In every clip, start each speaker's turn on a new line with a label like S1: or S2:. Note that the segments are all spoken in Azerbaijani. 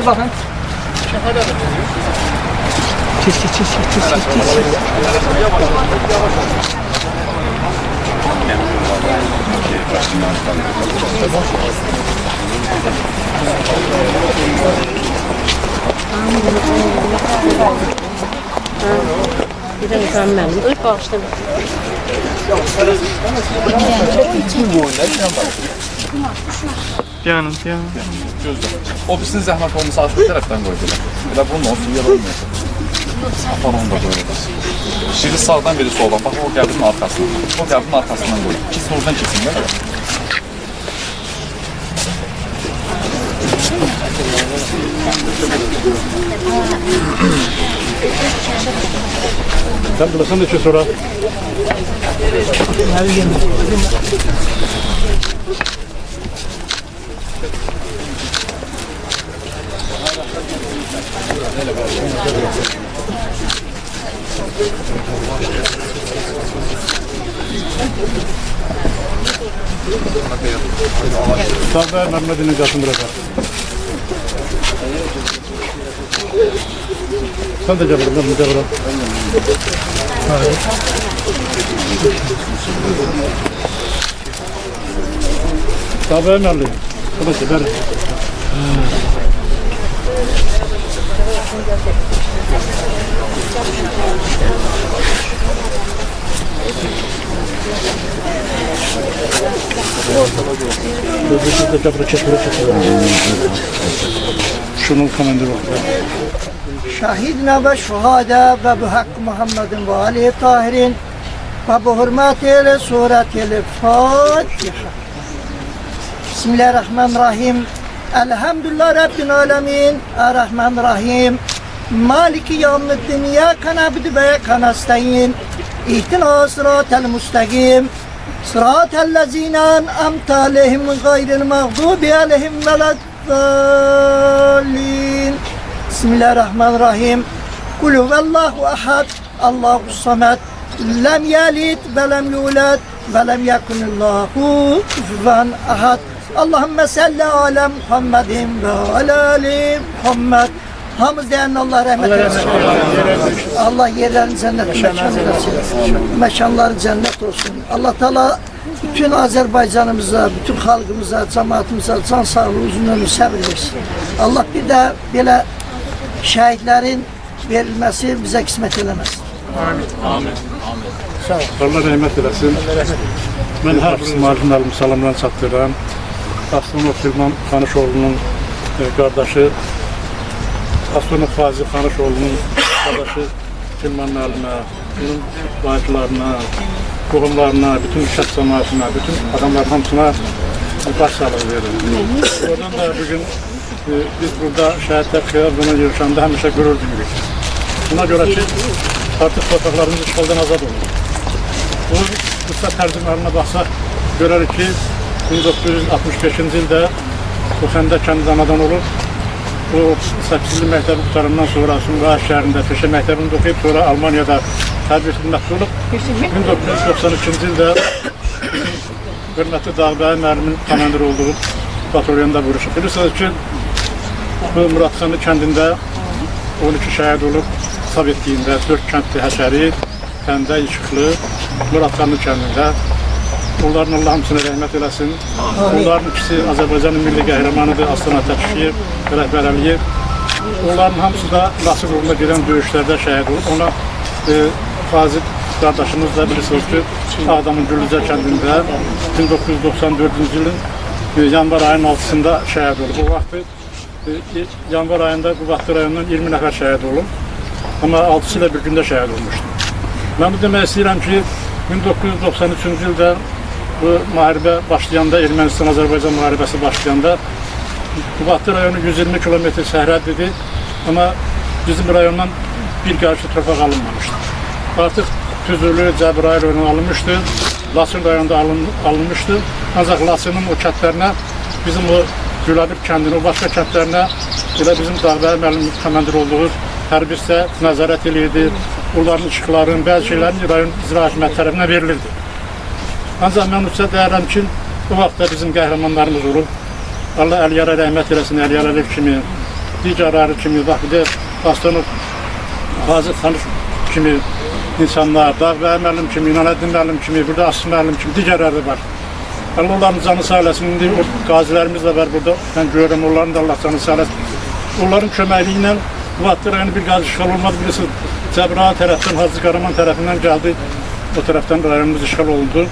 S1: Bakın. Çiz.
S2: Bir de mükemmel. İlk bağışladım.
S3: Piyanım.
S4: Ofisin zəhmət olmasa arxa tərəfdən qoydular. Elə bunun olsun, yer olmayacaq. Apar onu da böyle da. Biri sağdan, biri soldan. Bax, o qəbrin arkasından. O qəbrin arkasından qoydu. İkisini oradan kesinlər.
S3: Sen bulasın da şu sonra. Sağda Mehmet'in icasını bırakar. Sen de cebir, ben de cebir. Sağda Mehmet'in. Burası ben. Şunun komandırı var.
S1: Şahidina ve şuhada ve bu hakkı Muhammedin ve alihi tahirin ve bu hürmetiyle suretiyle Fatiha. Bismillahirrahmanirrahim. Elhamdülillah Rabbil alemin. Errahmanirrahim. Maliki yevmiddin. İyyâke na'budu ve iyyâke nestaîn. İhdina sıratel müstakîm. Sıratellezîne en'amte aleyhim gayril mağdûbi aleyhim veleddâllîn. Bismillahirrahmanirrahim. Kul huvallahu ahad. Allahus samed. Lem yelid ve lem yulad ve lem yekunillahu kufuven ahad. Allahümme salli ala Muhammedin ve ala ali Muhammed. Hamız diyen Allah rahmet eylesin. Allah yerlerini cennet mekanı versin. Mekanları cennet olsun. Allah Teala bütün Azerbaycanımıza, bütün halkımıza, cemaatimize can sağlığı, uzun ömür, sabır versin. Allah bir de böyle şehitlerin verilmesi bize kısmet eləməsin.
S4: Amin.
S3: Sağ ol. Allah rahmet eylesin. Ben her bir marjinalımı salamdan çatdıram. Aslanov Süleyman Xanışoğlu'nun kardeşi, Aslanov Fazil Xanışoğlu'nun kardeşi Süleyman Nalim'e, onun vahitlarına, qohumlarına, bütün şəxs cəmaatına, bütün adamların hamısına başsağlığı verir. Oradan da bugün biz burada şəhidlər xeyar zaman yürüşəndə həmişə qürur duyuruq. Buna görə ki, artıq torpaqlarımız işğaldan azad olur. Bu qısa tərcümərinə baxsaq, görərik ki, 1965-ci ildə bu Xəndək kəndi anadan olub. Bu 8-ci məktəbi qurtarımdan sonra Sumqayıt şəhərində peşə məktəbini oxuyub, sonra Almaniyada hərbi xidmətçi olub. 1992-ci ildə hörmətli Dağbəyi müəllimin komandir olduğu batalyonda vuruşub. Bilirsiniz ki, bu Muradxanlı kəndində 12 şəhid olub, Sovetliyində 4 kəndli həşəri, Kəndə, Yıçıqlı, Muradxanlı kəndində. Onların Allah hamısına rəhmət eləsin. Onların ikisi Azərbaycanın milli qəhrəmanıdır, Aslan Atakişiyev, Rəhbər Əliyev. Onların hamısı da Nasır uğruna gedən döyüşlərdə şəhid olub. Ona Fazil qardaşımız da bilirsiniz ki, Ağdamın Güllücə kəndində 1994-cü ilin yanvar ayının 6-sında şəhid olub. O vaxtı yanvar ayında Qubadlı rayonundan 20 nəfər şəhid olub. Amma 6-sı ilə bir gündə şəhid olmuşdu. Mən bu demək istəyirəm ki, 1993-cü ildə bu müharibə başlayanda, Ermənistan-Azərbaycan müharibəsi başlayanda Qubadlı rayonu 120 kilometr səhrədidir, amma bizim rayondan bir qarşı torpaq alınmamışdı. Artıq Füzuli, Cəbrayıl rayonu alınmışdı, Lasın rayonunda alınmışdı. Ancaq Lasının o kətlərinə, bizim o Güləbir kəndinin o başqa kətlərinə elə bizim Dağbəyi müəllimin komandir olduğu hərbi isə nəzarət edirdi. Onların işıqların, bəzi şeylərin rayon icra hakimiyyəti tərəfindən verilirdi. Ancaq mən uca deyərəm ki, o vaxtda bizim qəhrəmanlarımız olub. Allah Əliyara rəhmət eləsin, Əliyara Əliyev kimi, digərləri kimi, bax bir də Aslanov Fazıl Xanış kimi insanlar, Dağbəy müəllim kimi, İnanəddin müəllim kimi, burada Aslı müəllim kimi, digərləri var. Allah onların canı sağ eləsin, indi qazilərimiz də var burada, mən görürəm, onların da Allah canı sağ eləsin. Onların köməkliyi ilə bu vaxtda rayonu bir qazi işğal olmadı, birisi Cəbrayıl tərəfdən, Hacı Qaraman tərəfindən gəldi, o tərəfdən rayonumuz işğal olundu.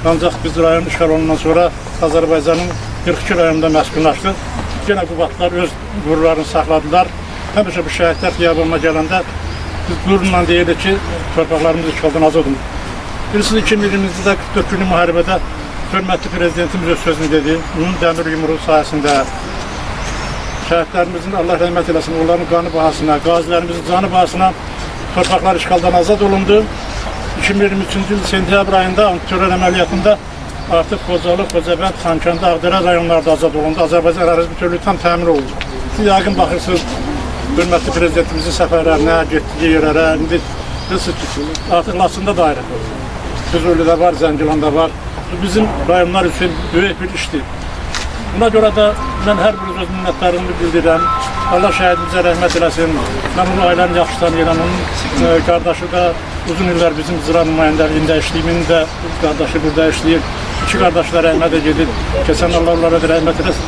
S3: Ancaq biz rayon işğal olundan sonra Azərbaycanın 42 rayonunda məskunlaşdıq. Yenə bu vaxtlar öz qürurlarını saxladılar. Həmişə bu şəhidlər xiyabana gələndə biz qürurla deyirdik ki, torpaqlarımız işğaldan azaddır. Birisi 2020-ci də 44 günlük müharibədə hörmətli prezidentimiz öz sözünü dedi. Onun dəmir yumruğu sayəsində şəhidlərimizin Allah rəhmət eləsin, onların qanı bahasına, qazilərimizin canı bahasına torpaqlar işğaldan azad olundu. 2023-cü il sentyabr ayında antiterror əməliyyatında artıq Xocalı, Xocavənd, Xankəndi, Ağdərə rayonlarda azad olundu. Azərbaycan ərazi bütövlüyü tam təmin olundu. Siz yəqin baxırsınız, hörmətli prezidentimizin səfərlərinə, getdiyi yerlərə, indi artıq Laçında da ayrı. Füzulidə var, Zəngilanda var. Bu bizim rayonlar üçün böyük bir işdir. Buna görə də mən hər bir öz minnətlərimi bildirirəm. Allah şəhidimizə rəhmət eləsin. Mən onu ailəni yaxşı tanıyıram. Onun qardaşı da uzun illər bizim icra nümayəndəliyində işləyimin də qardaşı burada işləyir. İki qardaşlar rəhmətə gedib. Keçən Allah onlara da rəhmət eləsin.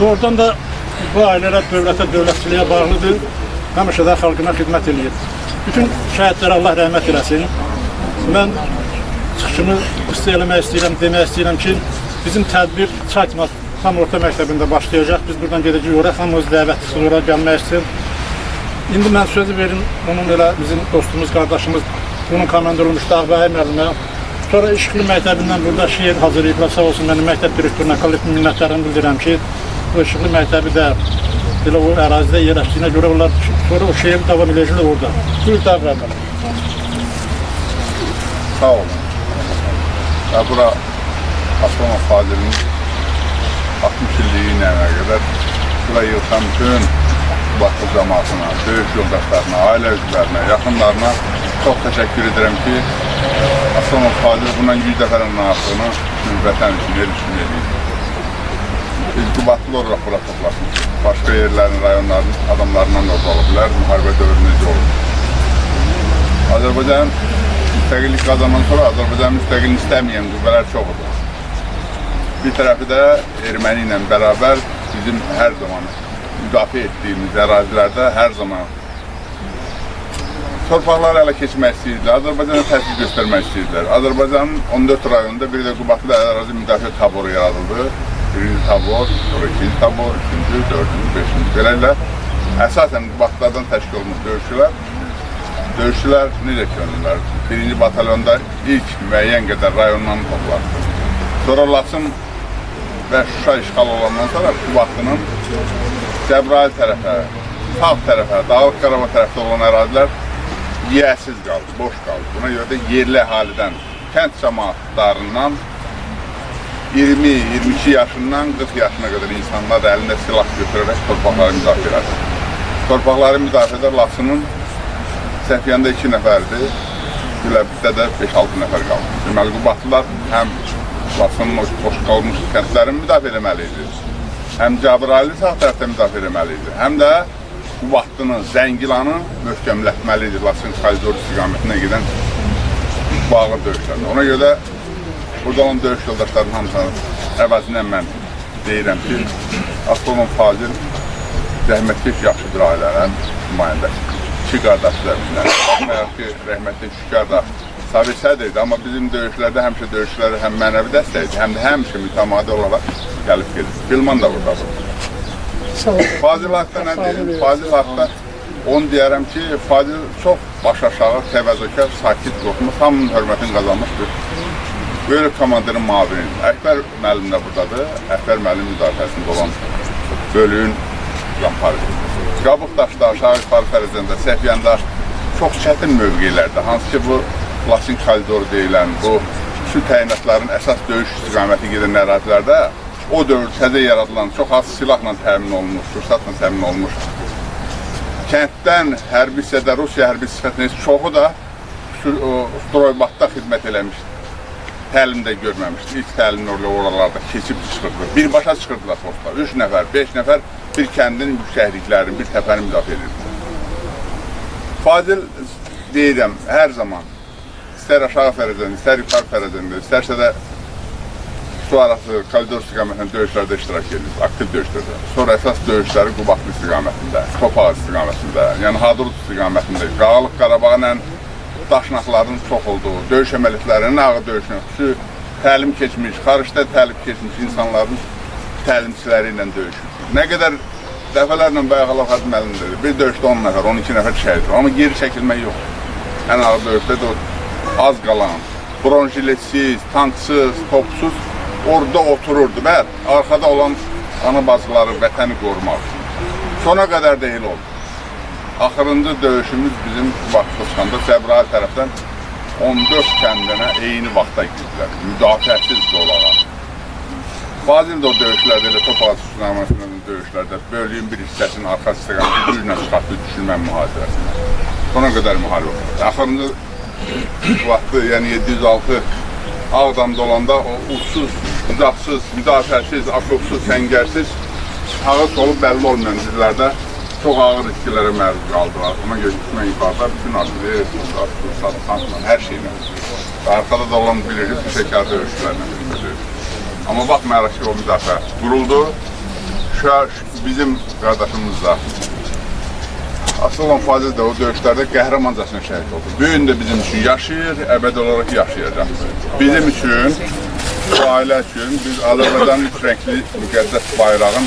S3: Doğrudan da bu ailələr dövlətə, dövlətçiliyə bağlıdır. Həmişə də xalqına xidmət edir. Bütün şəhidlərə Allah rəhmət eləsin. Mən çıxışımı eləmək istəyirəm, demək istəyirəm ki, bizim tədbir Çaytmaz tam orta məktəbində başlayacaq. Biz buradan gedəcəyik oraya, hamımız dəvətlisi oraya gəlmək istəyir. İndi mən sözü verim, onun elə bizim dostumuz, qardaşımız, bunun komandör olmuş Dağbəy müəllimə. Sonra İşıqlı məktəbindən burada şeir hazırlayıblar, sağ olsun, mənim məktəb direktoruna kollektiv minnətlərimi bildirirəm ki, bu İşıqlı məktəbi də elə o ərazidə yerləşdiyinə görə onlar sonra o şeir davam edəcəklər orada. Buyur Dağbəy müəllim.
S5: Sağ olun. Ya bura Aslanov Fazil'in 60 illiğine kadar bura yıldan bütün Bakı cemaatına, döyüş yoldaşlarına, aile üzvlərine, yakınlarına çok teşekkür ederim ki Aslanov Fazil bundan 100 dəfənin artığını vətən için, el için edir. Biz Qubatlı olarak bura toplasın. Başka yerlerin, rayonların adamlarından da olabilir, müharibə dövrünüzde olur. Azərbaycan müstəqillik kazandan sonra Azərbaycan müstəqillik istəməyən qüvvələr çoxudur. Bir tərəfi də erməni ilə bərabər bizim hər zaman müdafiə etdiyimiz ərazilərdə hər zaman torpaqları ələ keçmək istəyirlər, Azərbaycana təsir göstərmək istəyirlər. Azərbaycanın 14 rayonunda bir də Qubatlı ərazi müdafiə taboru yaradıldı. Birinci tabor, sonra ikinci tabor, üçüncü, dördüncü, beşinci belələ. Əsasən Qubatlılardan təşkil olmuş döyüşçülər necə könüllülər? Birinci batalyonda ilk müəyyən qədər rayondan toplandı. Sonra Laçın və Şuşa işğal olandan sonra Qubatlının Cəbrayıl tərəfə, sağ tərəfə, Dağlıq Qarabağ tərəfdə olan ərazilər yiyəsiz qaldı, boş qaldı. Buna görə də yerli əhalidən, kənd cəmaatlarından 20-22 yaşından 40 yaşına qədər insanlar əlində silah götürərək torpaqları müdafiə edir. Torpaqları müdafiədə Laçının Səfiyəndə 2 nəfərdir, Güləbitdə də 5-6 nəfər qaldı. Deməli, Qubatlılar həm Laçının boş qalmış kəndlərini müdafiə eləməliydi, həm Cəbrayılı sağ tərəfdə müdafiə eləməliydi, həm də Qubatlının, Zəngilanı möhkəmlətməlidir Laçın koridor istiqamətinə gedən bağlı döyüşlərdə. Ona görə burada olan döyüş yoldaşlarının hamısının əvəzindən mən deyirəm ki, Aslanov Fazil rəhmətlik yaxşı bir ailənin nümayəndəsi. İki qardaşlarımızdan. Baxmayaq ki, rəhmətli üç qardaş Sabir Sədrdir, amma bizim döyüşlərdə həmişə döyüşlərə həm mənəvi dəstəkdir, həm də həmişə mütəmadi olaraq gəlib gedir. Bilman da buradadır. Fazil haqda nə deyim? Fazil haqda onu deyərəm ki, Fazil çox baş aşağı, təvəzzökar, sakit, qorxmuş, hamının hörmətini qazanmış bir böyük komandirin mavinidir. Əkbər müəllim də buradadır. Əkbər müəllim müdafiəsində olan bölüyün ramparidir. Qabıqdaşda, aşağı yuxarı fərəzəndə, Səfiyəndə çox çətin mövqelərdə, hansı ki bu Laçın koridoru deyilən, bu su təyinatların əsas döyüş istiqaməti gedən ərazilərdə o dövr təzə yaradılan, çox az silahla təmin olunmuş, sursatla təmin olunmuş. Kənddən hərbi hissədə, Rusiya hərbi hissəsinin çoxu da Stroybatda xidmət eləmişdir. təlimdə görməmişdik. İlk təlimdə oralarda keçib çıxırdı. Birbaşa çıxırdılar postlar. 3 nəfər, 5 nəfər bir kəndin yüksəkliklərini, bir təpəni müdafiə edirdi. Fazil deyirəm, hər zaman istər aşağı fərəzəndə, istər yuxarı fərəzəndə, istərsə də su arası, koridor istiqamətində döyüşlərdə iştirak edir, aktiv döyüşlərdə. Sonra əsas döyüşləri Qubadlı istiqamətində, Topağ istiqamətində, yəni Hadrut istiqamətində, Qağalıq Qarabağla daşnaqların çox olduğu, döyüş əməliyyatlarının ağır döyüşünü, təlim keçmiş, xaricdə təlim keçmiş insanların təlimçiləri ilə döyüşür. Nə qədər dəfələrlə bayaqlar Hadim Əlin dedi, bir döyüşdə 10 nəfər, 12 nəfər şəhid var, amma geri çəkilmək yox. Ən ağır döyüşdə də az qalan, bronjiletsiz, tanksız, topsuz orada otururdu və arxada olan ana bacıları, vətəni qorumaq. Sona qədər də elə oldu. Axırıncı döyüşümüz bizim vaxtda çıxanda Cəbrayıl tərəfdən 14 kəndinə eyni vaxtda girdilər, müdafiəsiz olaraq. Fazil də o döyüşlərdə, elə Topağ istiqamətinin döyüşlərdə bölüyün bir hissəsinin arxa istiqaməti güclə çıxartdı düşülmən mühasirəsində. Sona qədər müharibə oldu. Axırıncı vaxtı, yəni 706 Ağdamda olanda o uçsuz, uzaqsız, müdafiəsiz, akopsuz, səngərsiz, hağı solu bəlli olmayan dillərdə çox ağır itkilərə məruz qaldılar. Ona görə düşmən yuxarıda bütün artilleriya, tankla, hər şeylə. Arxada da olan bilirik, şəkər döyüşlərlə bilmədir. Amma baxmayaraq ki, o müdafiə quruldu. Bizim qardaşımız da asıl olan Fazil də o döyüşlərdə qəhrəmancasına şəhid oldu. Bu gün də bizim üçün yaşayır, əbədi olaraq yaşayacaq. Bizim üçün, bu ailə üçün biz Azərbaycanın üç rəngli müqəddəs bayrağın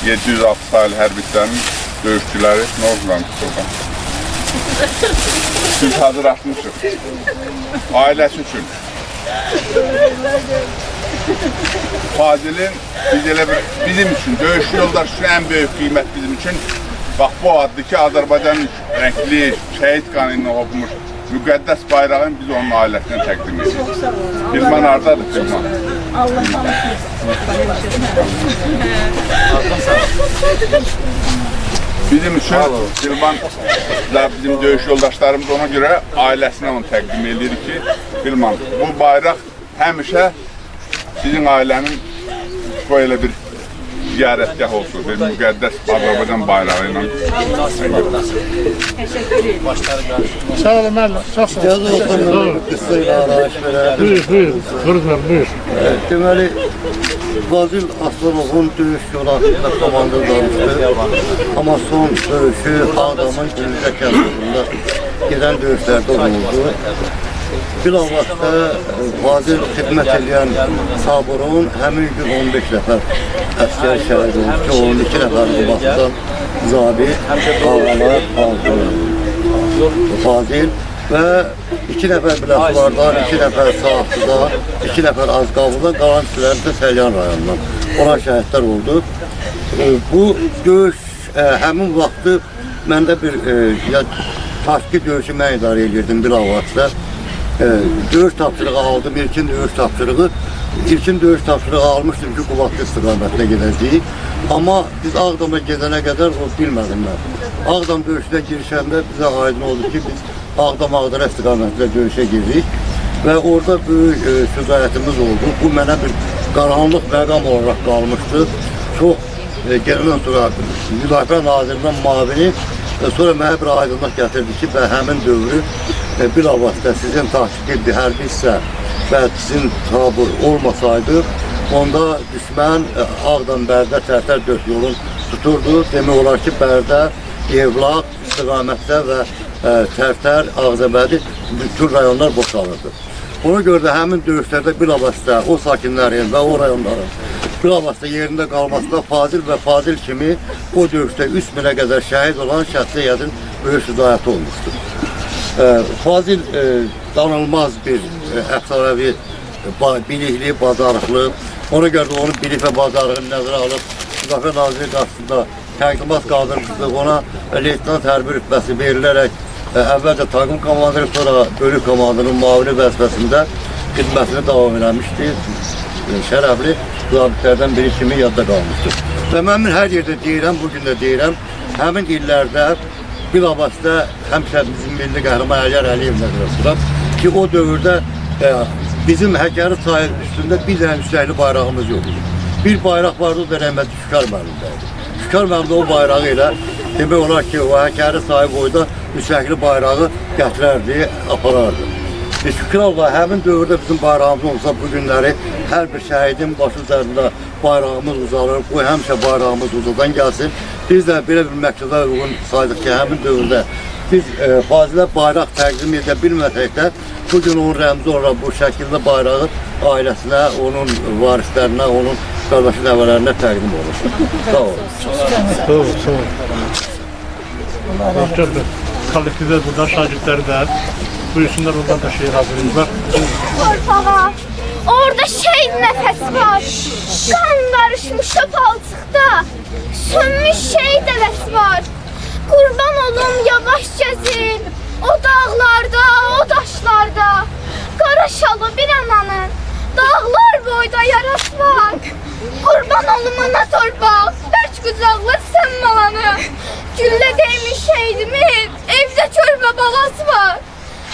S5: 706 sayılı hərbitlərin döyüşçüləri nə oldularmış oradan? Biz hazır açmışıq. Ailəsi üçün. Fazilin bizim üçün, döyüş yoldaşı üçün ən böyük qiymət bizim üçün bax bu adlı ki, Azərbaycanın rəngli, şəhid qanı ilə olmuş müqəddəs bayrağını biz onun ailəsinə təqdim edirik. Filman haradadır Filman? Bizim üçün Filman bizim döyüş yoldaşlarımız ona görə ailəsinə onu təqdim edirik ki, Filman bu bayraq həmişə sizin ailənin böyle bir ziyarətgah olsun, bir müqəddəs Azərbaycan bayrağı ilə.
S3: Sağ olun müəllim, çox sağ olun.
S6: Qısa araç verər.
S3: Buyur, buyur.
S6: Deməli, Fazil Aslanovun döyüş yollarında komandalarmışdı. Amma son döyüşü Ağdamın Gülücə kəndində gedən döyüşlərdə olundu. Bilavasitə Fazil xidmət edən taburun həmin gün 15 nəfər əskər şəhid oldu ki, 12 nəfər bu vaxtdan zabit, ağalar, Fazil və 2 nəfər Biləsuvardan, 2 nəfər Saatlıdan, 2 nəfər Azqavlıdan, qalan kişiləri də Səlyan rayonundan olan şəhidlər oldu. Bu döyüş həmin vaxtı məndə bir taşqi döyüşü mən idarə edirdim bilavasitə. Döyüş tapşırığı aldım, ilkin döyüş tapşırığı. İlkin döyüş tapşırığı almışdım ki, Qubadlı istiqamətinə gedəcəyik. Amma biz Ağdam'a gedənə qədər o bilmədim mən. Ağdam döyüşünə girişəndə bizə aydın oldu ki, biz Ağdam-Ağdara istiqamətində döyüşə girdik. Və orada böyük şücaətimiz oldu. Bu mənə bir qaranlıq məqam olaraq qalmışdı. Çox gələn sonra Müdafiə Nazirinin mavini sonra mənə bir aydınlıq gətirdi ki, və həmin dövrü bilavasitə sizin tahqiq hərbi hissə və sizin tabur olmasaydı, onda düşmən Ağdam, Bərdə, Tərtər dörd yolun tuturdu. Demək olar ki, Bərdə, Yevlaq istiqamətdə və Tərtər, Ağzabədi bütün rayonlar boşalırdı. Ona görə də həmin döyüşlərdə bilavasitə o sakinlərin və o rayonların bilavasitə yerində qalmasında Fazil və Fazil kimi o döyüşdə 3000-ə qədər şəhid olan şəxsiyyətin böyük şücaəti olmuşdur. Fazil danılmaz bir əfsanəvi bilikli, bacarıqlı. Ona görə də onun bilik və bacarığını nəzərə alıb Müdafiə Naziri qarşısında təqdimat qaldırmışdıq. Ona leytenant hərbi rütbəsi verilərək əvvəlcə taqım komandiri, sonra bölük komandirinin mavini vəzifəsində xidmətini davam eləmişdi. Şərəfli zabitlərdən biri kimi yadda qalmışdır. Və mən hər yerdə deyirəm, bugün də deyirəm, həmin illərdə bilavasitə həmişə bizim milli qəhrəman Əliyar Əliyev nəzərə tuturaq ki, o dövrdə bizim Həkəri çayı üstündə bir dənə müstəqil bayrağımız yox idi. Bir bayraq vardı, o da rəhmətli Şükar müəllimdəydi. Şükar müəllim də o bayrağı ilə demək olar ki, o Həkəri çayı boyda müstəqil bayrağı gətirərdi, aparardı. Şükür Allah, həmin dövrdə bizim bayrağımız olsa bu günləri hər bir şəhidin başı üzərində bayrağımız uzalır, qoy həmişə bayrağımız uzadan gəlsin. Biz də belə bir məqsədə uyğun saydıq ki, həmin dövrdə biz fazilə bayraq təqdim edə bilməsək də bugün onun rəmzi olaraq bu şəkildə bayrağı ailəsinə, onun varislərinə, onun qardaşı nəvələrinə təqdim olur. Sağ olun.
S3: Sağ olun. Doktor, kollektivdə burada şagirdləri də buyursunlar, oradan da şehir hazırlayırlar.
S7: Torpağa, orada şehit nefesi var. Kan karışmış o palçıkta. Sönmüş şehit nefesi var. Kurban olum yavaş gezin. O dağlarda, o taşlarda. Qara şalı bir ananın. Dağlar boyda yarası var. Kurban olum ana torpaq. Bərk qucaqlar sen malanı. Güllə değmiş şehidimin. Evdə çörpə balası var.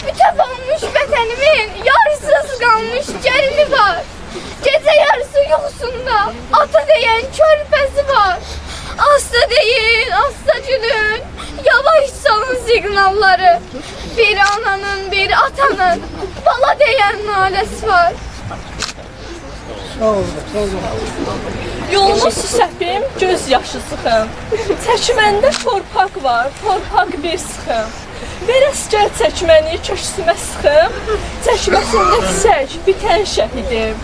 S7: Bütöv olmuş vətənimin, yarısız qalmış gəlini var. Gecə yarısı yuxusunda ata deyən körpəsi var. Asta deyin, asta gülün, yavaş salın siqnalları. Bir ananın, bir atanın bala deyən naləsi var.
S8: Yolunu süsəpim, göz yaşı sıxım. Çəkməndə torpaq var, torpaq bir sıxım. Ver əsgər çəkməni köksümə sıxım, çəkməsində çiçək, bitən şəhidim.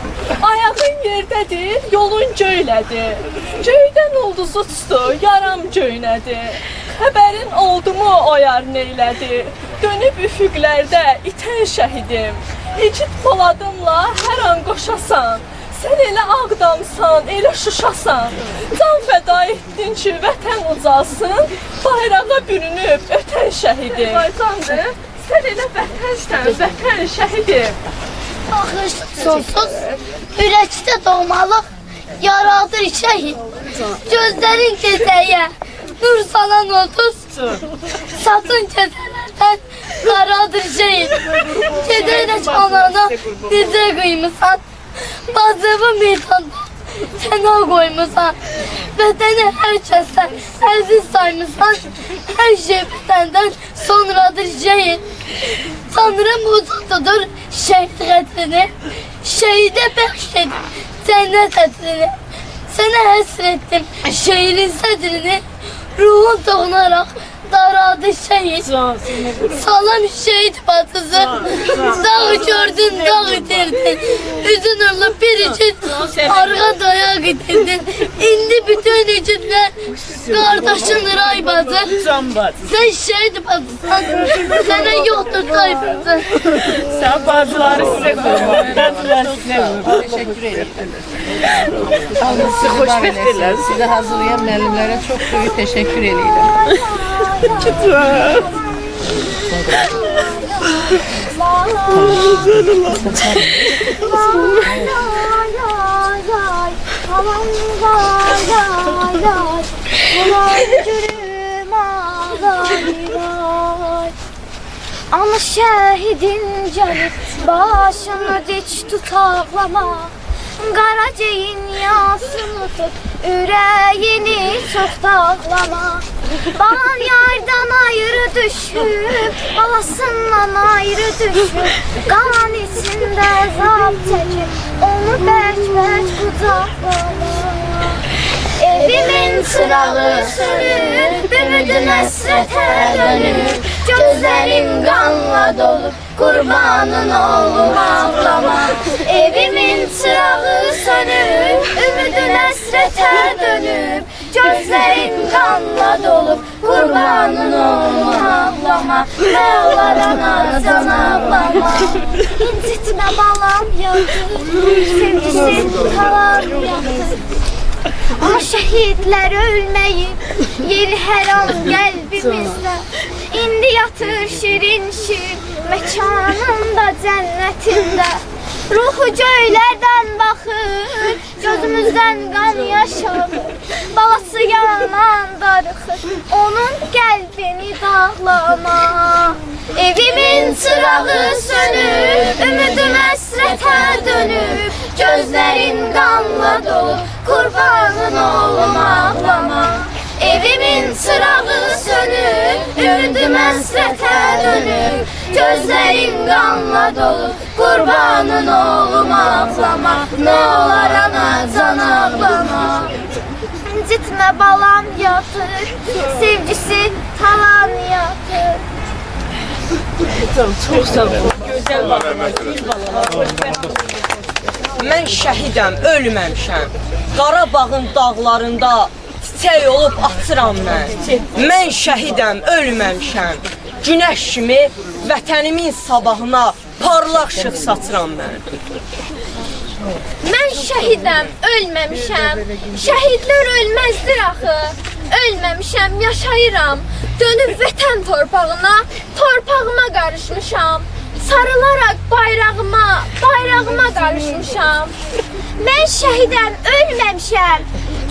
S8: Ayağın yerdədir, yolun göylədir. Göydən ulduzu tutdu, yaram göynədi. Xəbərin oldu mu o yar neylədi? Dönüb üfüqlərdə itən şəhidim. İgid poladımla hər an qoşasan. Sən elə Ağdamsan, elə Şuşasan. Can fəda etdin ki, vətən ucalsın, bayrağa bürünüb ötən şəhidim. Baycandır, sən elə vətənsən, vətən şəhidim.
S7: Axış sonsuz, ürəkdə doğmalıq yaradır şəhid. Gözlərin gecəyə, nur salan ulduz. Satın gecələrdən qaradır şəhid. Gedərək anana necə qıymısan. Bazıvı meydanda sənə qoymusan. Vətəni hər kəsdən əziz saymışsan. Hər şey vətəndən sonradır şəhid. Tanrım uzatıdır şəhid qədrini. Şəhidə bəxş edib cənnət ətrini. Sənə həsr etdim şəhidin sədrini. Ruhun toxunaraq daradı şəhid. Salam şəhid bacısı. Dağ gördün, dağ itirdin. Üzün ırlı bir için arqa dayak itirdin. İndi bütün igidlər qardaşın ray bacı. Sən şəhid bacısan. Sənə yoxdur tayfacı.
S2: Sən bacıları sizə qoymaq. Bacılar sizə qoymaq. Teşekkür ederim. Sizi xoşbəxt edirlər. Sizi hazırlayan müəllimlərə çox böyük teşekkür edirəm.
S7: Ama şehidin gəlib başını dik tut ağlama. Qaraceyin yasını tut, ürəyini çox dağlama. Balan yardan ayrı düşüb, balasından ayrı düşüb. Qalan içində zab çəkib, onu bərk-bərk qucaqlama. Evimin çırağı sönüb, ümidim həsrətə dönüb. Gözlərim qanla dolub, qurbanın olum ağlama. Evimin çırağı sönüb, ümidim həsrətə dönüb. Gözlərim qanla dolub, qurbanın olum ağlama. Nə olar ana can ağlama. İncitmə balam yandır, sevgisiz kalan yandır. Ama şehitler ölmeyip yeri her an kalbimizde. İndi yatır şirin şirin mekanında cennetinde. Ruhu göylerden bakır, gözümüzden kan yaşarır. Balası yanan darıxır, onun kalbini dağlama. Evimin çırağı sönür, ümidim həsrətə oğlum ağlama. Evimin çırağı sönüp, ümidim həsrətə dönüp, gözlərim qanla dolu, qurbanın oğlum ağlama. Nə olar ana can ağlama. İncitmə balam yatır, sevgisi talan yatır.
S9: Mən şəhidəm, ölməmişəm. Qarabağın dağlarında çiçək olub açıram mən. Mən şəhidəm, ölməmişəm. Günəş kimi vətənimin sabahına parlaq işıq saçıram mən.
S7: Mən şəhidəm, ölməmişəm. Şəhidlər ölməzdir axı. Ölməmişəm, yaşayıram. Dönüb vətən torpağına, torpağıma qarışmışam. Sarılaraq bayrağıma qarışmışam. Mən şəhidəm, ölməmişəm.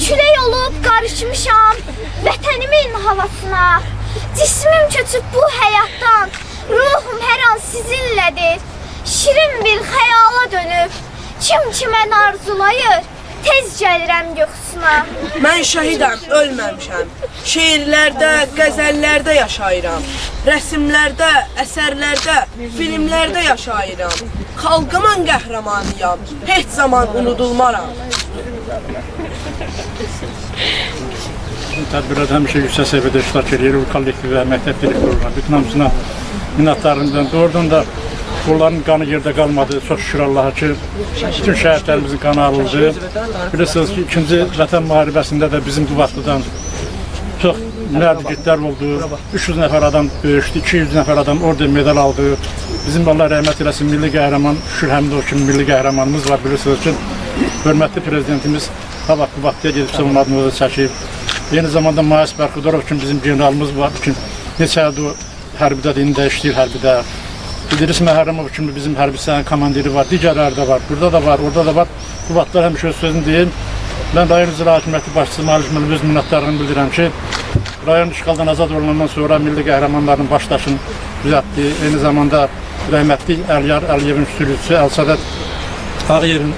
S7: Külək olub qarışmışam vətənimin havasına. Cismim köçüb bu həyatdan, ruhum hər an sizinlədir. Şirin bir xəyala dönüb, kim kimən arzulayır, tez gəlirəm yuxusuna.
S9: Mən şəhidəm, ölməmişəm. Şeirlərdə, qəzəllərdə yaşayıram. Rəsmlərdə, əsərlərdə, filmlərdə yaşayıram. Xalqımın qəhrəmanıyam, heç zaman unudulmaram.
S3: Tədbirlərdə həmişə yüksək səviyyədə iştirak edir, kollektiv və məktəb direktorlarına, bütün hamısına minnətdarımdan. Doğrudan da onların qanı yerdə qalmadı. Çox şükür Allaha ki, bütün şəhidlərimizin qanı alındı. Bilirsiniz ki, 2-ci Vətən müharibəsində də bizim bu vaxtdan çox mərdiqitlər oldu. 300 nəfər adam döyüşdü, 200 nəfər adam orden medal aldı. Bizim Allah rəhmət eləsin, milli qəhrəman, şükür həmdə o kimi milli qəhrəmanımız var. Bilirsiniz ki, hörmətli prezidentimiz bu vaxtda gedibsə onun adını da çəkib. Eyni zamanda Mayıs Bərxudarov kimi bizim generalımız var ki, neçə ildir o hərbidə, indi işləyir hərbidə. İdris Məhərrəmov kimi bizim hərbi hissənin komandiri var, digərləri də var, burada da var, orada da var. Bu vaxtlar həmişə öz sözünü deyim. Mən rayon icra hakimiyyəti başçısı Malik Müəllim öz minnətdarlığını bildirəm ki, rayon işğaldan azad olunandan sonra milli qəhrəmanların başdaşını düzəltdi. Eyni zamanda rəhmətli Əliyar Əliyevin sürücüsü Əlsədət Ağayevin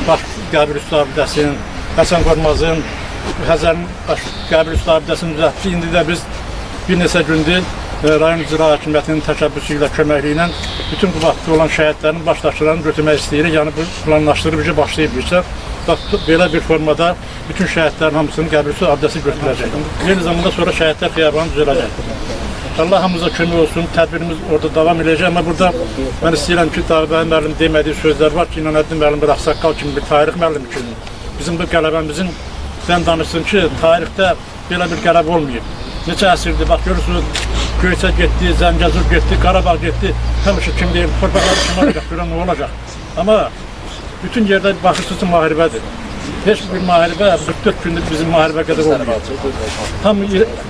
S3: baş qəbir üstü abidəsinin, Həsən Qormazın Həzərin baş qəbir üstü abidəsini düzəltdi. İndi də biz bir neçə gündür rayon icra hakimiyyətinin təşəbbüsü ilə, köməkliyi ilə bütün bu vaxtda olan şəhidlərin başdaşlarını götürmək istəyirik. Yəni bu planlaşdırıb ki, başlayıb bizə. Belə bir formada bütün şəhidlərin hamısının qəbir üstü abidəsi götürüləcək. Eyni zamanda sonra şəhidlər xiyabanı düzələcək. Allah hamımıza kömək olsun, tədbirimiz orada davam edəcək. Amma burada mən istəyirəm ki, Dağbəy müəllim demədiyi sözlər var ki, İnanəddin müəllim bir ağsaqqal kimi, bir tarix müəllimi kimi. Bizim bu qələbəmizin sən danışsın ki, tarixdə belə bir qələbə olmayıb. Neçə əsrdir, bax görürsünüz, Göyçə getdi, Zəngəzur getdi, Qarabağ getdi. Həmişə kim deyir, torpaqlar kim olacaq, görən nə olacaq. Amma bütün yerdə baxırsınız ki, müharibədir. Heç bir müharibə 44 gündür bizim müharibə qədər olmuyor. Tam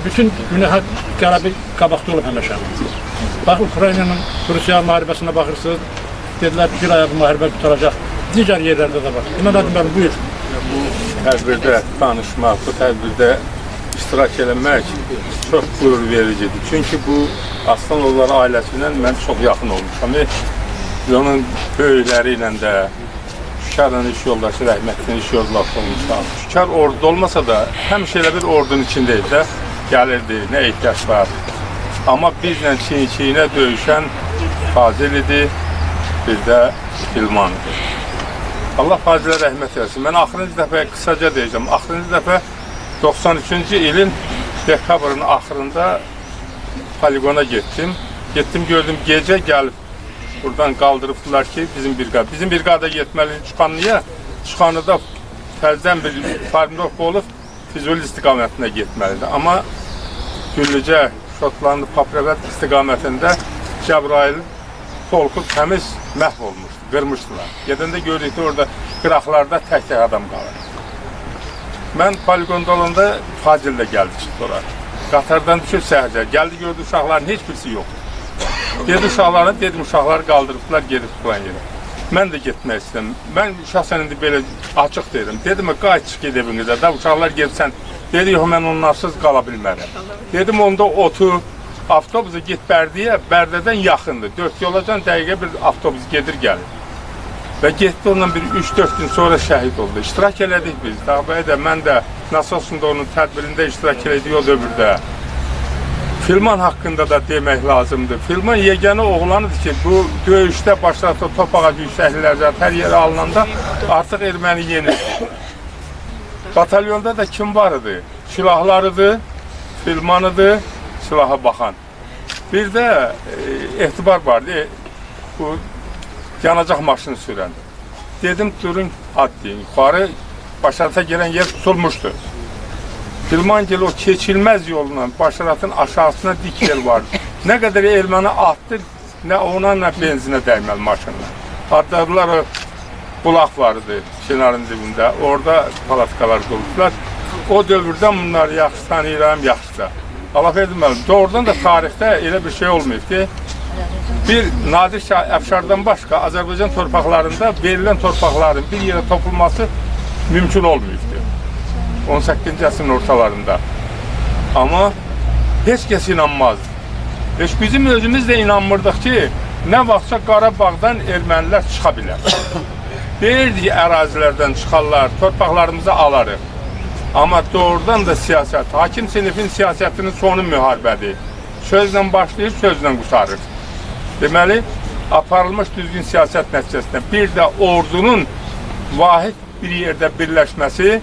S3: bütün günü qələbə qabaqda olub həmişə. Bax, Ukraynanın Rusiya müharibəsinə baxırsınız, dedilər bir aya bu müharibə qutaracaq. Digər yerlərdə də var. İnanəddin müəllim, buyur.
S10: Bu tədbirdə danışmaq, bu tədbirdə iştirak eləmək çox qürur vericidir. Çünki bu Aslanoğulları ailəsindən mən çox yaxın olmuşam. Onun böyükləri ilə də, Şükarla iş yoldaşı, rəhmətlinin iş yoldaşı olmuşam. Şükar orduda olmasa da həmişə elə bir ordunun içindəydi də, gəlirdi, nə ehtiyac var. Amma bizlə çiyin-çiyinə döyüşən Fazil idi, bir də İlman idi. Allah Fazilə rəhmət eləsin. Mən axırıncı dəfə qısaca deyəcəm. Axırıncı dəfə 93-cü ilin dekabrın axırında poligona getdim. Getdim, gördüm, gecə gəlib buradan qaldırıbdılar ki, bizim briqada getməli Şuxanlıya. Şuxanlıda təzdən bir formulovka olub Füzuli istiqamətinə getməlidir. Amma Güllücə, Şotlandı, Paprevət istiqamətində Cəbrayil polku təmiz məhv olmuşdu, qırmışdılar. Gedəndə gördük ki, orada qıraqlarda tək-tək adam qalır. Mən poligonda olanda Fazillə gəldi çıxdı oraya. Qatardan düşüb səhərcə, gəldi gördü uşaqların heç birisi yoxdur. Dedi uşaqlarına, dedim uşaqları qaldırıbdılar, gedib filan yerə. Mən də getmək istəyəm. Mən şəxsən indi belə açıq dedim. Dedim, qayıt çıx ged evinizə, da uşaqlar gedsən. Dedi, yox, mən onlarsız qala bilmərəm. Dedim, onda otur, avtobusu git Bərdiyə, Bərdədən yaxındır. 4 yolacan dəqiqə bir avtobus gedir, gəlir. Və getdi ondan bir 3-4 gün sonra şəhid oldu. İştirak elədik biz. Dağbəyə də, mən də Nasosunda onun tədbirində iştirak elədik o dövrdə. Filman haqqında da demək lazımdır. Filman yeganə oğlanıdır ki, bu döyüşdə başlatdı topağa yüksəkliklərdə hər yerə alınanda artıq erməni yenir. Batalyonda da kim var idi? Silahlarıdır, Filmanıdır, silaha baxan. Bir də etibar vardı, bu yanacaq maşını sürən. Dedim, durun, ad deyin. Yuxarı Başarata gələn yer tutulmuşdu. Filmangil o keçilməz yolundan Başaratın aşağısına dik yer vardı. Nə qədər erməni atdı, nə ona, nə benzinə dəyməli maşınla. Adladılar, o bulaq vardı kenarın dibində. Orada palatkalar qurdular. O dövrdən bunları yaxşı tanıyıram, yaxşı da. Allah verdim mənim. Doğrudan da tarixdə elə bir şey olmayıb ki, bir Nadir Şah Əfşardan başqa Azərbaycan torpaqlarında verilən torpaqların bir yerə topulması mümkün olmayıbdır. 18-ci əsrin ortalarında. Amma heç kəs inanmaz. Heç bizim özümüz də inanmırdıq ki, nə vaxtsa Qarabağdan ermənilər çıxa bilər. Deyirdik ərazilərdən çıxarlar, torpaqlarımızı alarıq. Amma doğrudan da siyasət, hakim sinifin siyasətinin sonu müharibədir. Sözlə başlayır, sözlə qutarır. Deməli, aparılmış düzgün siyasət nəticəsində bir də ordunun vahid bir yerdə birləşməsi,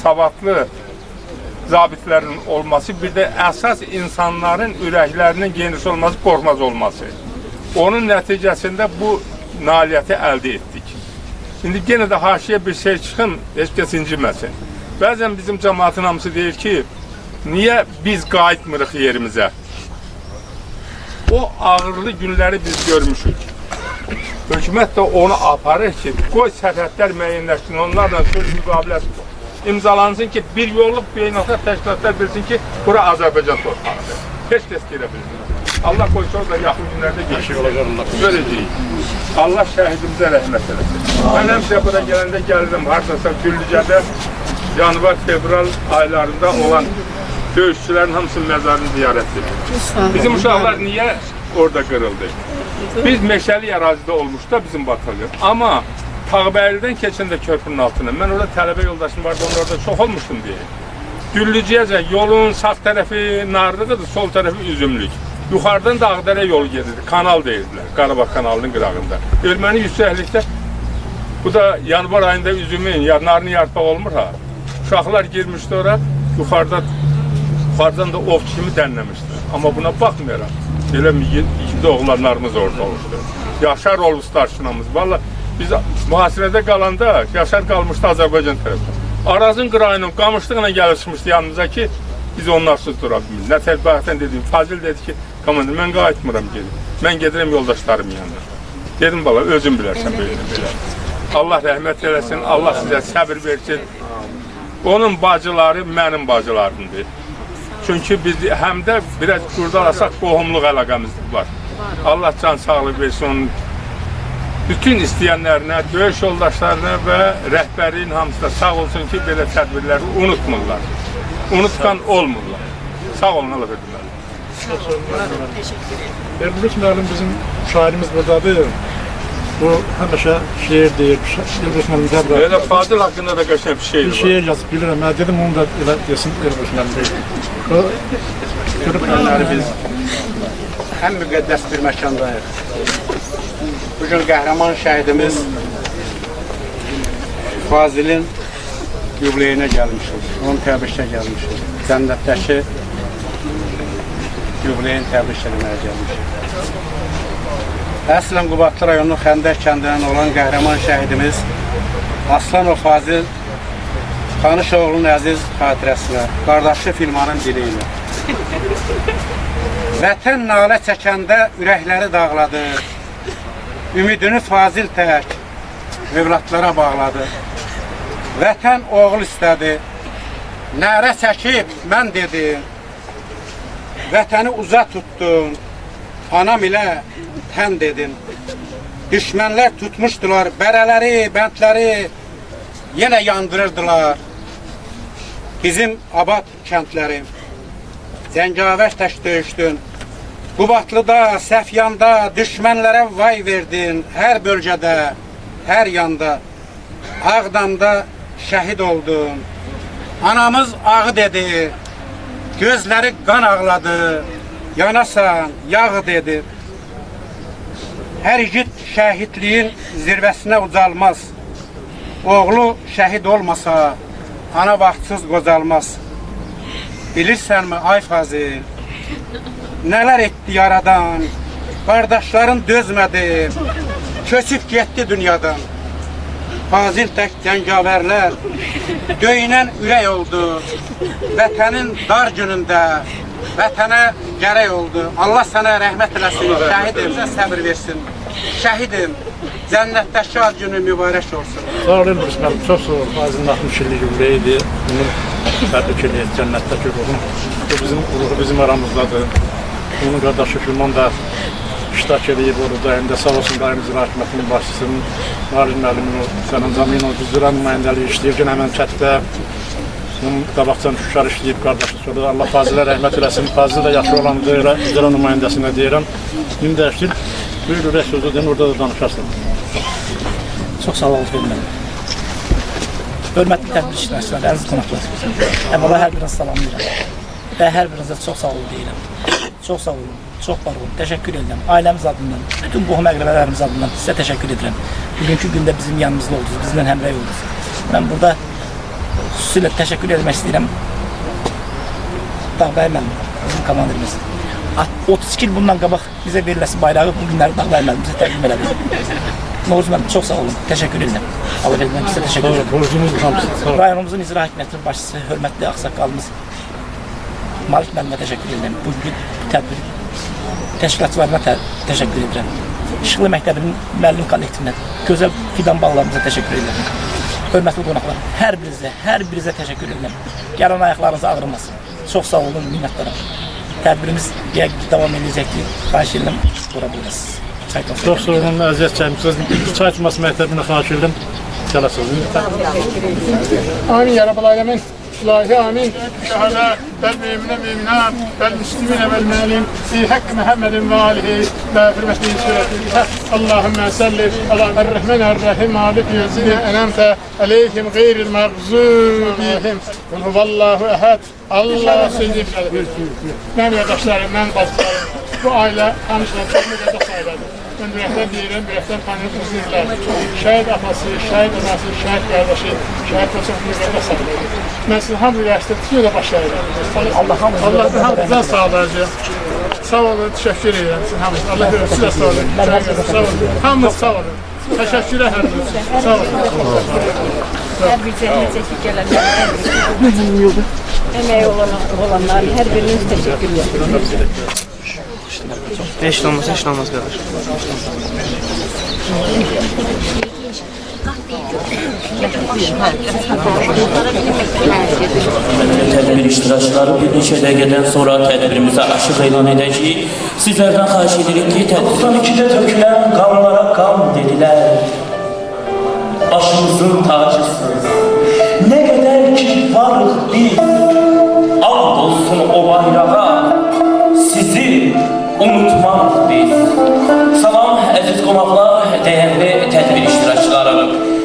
S10: savadlı zabitlərin olması, bir də əsas insanların ürəklərinin geniş olması, qorxmaz olması. Onun nəticəsində bu nailiyyəti əldə etdik. İndi yenə də haşiyə bir şey çıxın, heç kəs inciməsin. Bəzən bizim cəmaatın hamısı deyir ki, niyə biz qayıtmırıq yerimizə? O ağırlı günləri biz görmüşük. Hökumət də onu aparır ki, qoy sərhədlər müəyyənləşsin, onlarla söz müqaviləsi imzalansın ki, bir yolluq beynəlxalq təşkilatlar bilsin ki, bura Azərbaycan torpağıdır. Heç kəs girə bilsin. Allah qoysa o da yaxın günlərdə geçir. Görəcəyik. Allah şəhidimizə rəhmət eləsin. Mən həmsə bura gələndə gəldim, harsasa Güllücədə yanvar, fevral aylarında olan döyüşçülərin hamısının məzarını ziyarət edir. Bizim uşaqlar niyə orada qırıldı? Biz meşəli ərazidə olmuş da bizim batalyon. Amma Tağbəylidən keçəndə köprünün altına, mən orada tələbə yoldaşım vardı, onun orada çox olmuşdum deyə. Güllücəyəcək, yolun sağ tərəfi Narlıqıdır, sol tərəfi Üzümlük. Yuxarıdan da Ağdərə yolu gedirdi, kanal deyildilər, Qarabağ kanalının qırağında. Erməni yüksəklikdə, bu da yanvar ayında üzümün, narını yarpaq olmur ha. Uşaqlar girmişdi ora, yuxarıdan da ovç kimi dənləmişdi. Amma buna baxmayaraq, elə ikide oğlanlarımız orada olmuşdu. Yaşar oldu starşınamız. Valla biz mühasirədə qalanda Yaşar qalmışdı Azərbaycan tərəfdə. Arazın qırayının qamışlığına gəlişmişdi yanımıza ki, biz onlarsız dura bilmirik. Nə tədbəhətən dedim, Fazil dedi ki, komandir, mən qayıtmıram gedim. Mən gedirəm yoldaşlarım yanına. Dedim, bala, özün bilərsən belə. Allah rəhmət eləsin, Allah sizə səbir versin. Onun bacıları mənim bacılarımdır. Çünki biz həm də biraz qurdalasaq qohumluq əlaqəmiz var. Allah can sağlıq versin onun bütün istəyənlərinə, döyüş yoldaşlarına və rəhbərin hamısına sağ olsun ki, belə tədbirləri unutmurlar. Unutqan olmurlar. Sağ olun, Allah verdirlər.
S3: Elbrus müəllim bizim şairimiz buradadır. Bu həmişə şeir deyir, Elbrus müəllim dəbra.
S10: Elə Fadil haqqında da qəşəng bir şeir var.
S3: Bir şeir yazıb bilirəm, mən dedim onu da elə desin Elbrus müəllim. O görüb mənləri biz
S11: həm müqəddəs bir məkandayıq. Bugün qəhrəman şəhidimiz Fazilin yubileyinə gəlmişik, onun təbrikə gəlmişik. Cənnətdəki yubileyin təbrik etməyə gəlmişik. Əslən Qubadlı rayonunun Xəndək kəndindən olan qəhrəman şəhidimiz Aslanov Fazil Tanışoğlu'nun əziz xatirəsinə, qardaşı Filmanın dili ilə. Vətən nalə çəkəndə ürəkləri dağladı, ümidini Fazil tək övladlara bağladı. Vətən oğul istədi, nərə çəkib mən dedim, vətəni uza tutdun, anam ilə tən dedim. Düşmənlər tutmuşdular bərələri, bəndləri, yenə yandırırdılar bizim abad kəndləri. Cəngavər tək döyüşdün, Qubadlıda, Səfyanda düşmənlərə vay verdin hər bölgədə. her yanda. Ağdamda şehit oldum. Anamız ağı dedi, gözleri kan ağladı. Yanasan, yağı dedi. Her yiğit şehitliğin zirvesine ucalmaz. Oğlu şehit olmasa, ana vaktsız qocalmaz. Bilirsenmi ay Fazil, neler etti yaradan, kardeşlerin dözmedi, köçüp gitti dünyadan. Fazil tek cengaverler, döyünen ürək oldu, vətənin dar günündə, vətənə gərək oldu. Allah sənə rəhmət eləsin, şəhidim, səbir versin. Şəhidim, cənnətdəki ad günü mübarək olsun.
S3: Sağ olun, Rüsməm, çox sağ olun. Fazilin 60 illik yübləyidir. Bunun təbrik edək, cənnətdəki ruhun. Ruhu bizim aramızdadır. Onun qardaşı Gülman da iştirak edib orada. Həm də sağ olsun, daim icra hakimiyyətinin başçısının, Narin müəllimin, Sənan Zaminov, düzdürə nümayəndəliyi işləyir. Gün həmən çətdə bunun qabaqcan Şuşar işləyib qardaşı sonra. Allah Fazilə rəhmət eləsin. Fazil də yaxşı olandır, icra nümayəndəsinə deyirəm. Gün dəyişdir. Buyur, ürək sözü deyin, orada da danışarsın.
S12: Çox sağ olun, Fəqim mənim. Hörmətli tədbir iştirakçılar, əziz qonaqlar. Əvvəla hər birinizə salamlayıram. Və hər birinizə çox sağ olun deyirəm. Çox sağ olun, çox var olun. Təşəkkür edirəm. Ailəmiz adından, bütün qohum əqrəbələrimiz adından sizə təşəkkür edirəm. Bugünkü gündə bizim yanımızda oldunuz, bizimlə həmrəy oldunuz. Mən burada xüsusilə təşəkkür etmək istəyirəm. Dağbəy müəllim, bizim komandirimiz. 32 il bundan qabaq bizə veriləsi bayrağı bu günləri Dağbəy müəllimizə təqdim elədik. Noğuz müəllim, çox sağ olun, təşəkkür edirəm. Allah verməm, sizə təşəkkür edirəm. Rayonumuzun icra hakimiyyətinin başçısı, hörmətli ağsaqqalımız Malik müəllimə təşəkkür edirəm. Bugün tədbir təşkilatçılarına təşəkkür edirəm. İşıqlı məktəbinin müəllim kollektivinə, gözəl fidan bağlarımıza təşəkkür edirəm. Hörmətli qonaqlar, hər birinizə təşəkkür edirəm. Gələn ayaqlarınızı ağrımasın. Çox sağ olun, minnətdaram. Tədbirimiz davam edəcəkdir. Xahiş edirəm, bura buyurasınız.
S3: Çox sağ olun, əziyyət çəkmişsiniz. Çay içməsi məktəbinə xahiş edirəm. Gələsiniz.
S13: Amin ya Rabbal Alemin. İlahi amin. Şehada vel müminine müminat vel müslimine vel melim fi hak Muhammedin ve alihi ve hürmetli suretihi. Allahümme salli ala er-Rahmanir-Rahim malik yüzine enemte aleyhim gayril mağzubihim. Kul huvallahu ehad. Allah sözü. Ben kardeşlerim, ben bacılarım. Bu aile tanışlar çok müqəddəs ailədir. Ben ürəkdən deyirəm, ürəkdən tanıyıb üzürlər. Şəhid atası, şəhid anası, şəhid qardaşı, şəhid də çox müqəddəs ailədir. Mən sizin hamı ürəkdə tutuyor da başlayıram. Allah'ın hamıdan sağlayacağım. Sağ olun, teşekkür ederim sizin hamınız. Allah görürsün de sağ olun. Sağ olun. Hamınız sağ olun. Teşekkürler her biriniz. Sağ olun.
S2: Her bir zəhmət çəkib gələnlər, emeği olanlar, her biriniz teşekkür ederim.
S14: Heç olmaz qardaş.
S15: Tədbir iştirakçıları bir neçə dəqiqədən sonra tədbirimizə aşıq elan edəcəyik. Sizlərdən xahiş edirik ki, 92-də tökülən qanlara qan dedilər. Başımızın tacısınız. Nə qədər ki varıq biz, and olsun o bayrağa, sizi unutmaq biz. Salam, əziz qonaqlar, dəyərli tədbir iştirakçıları.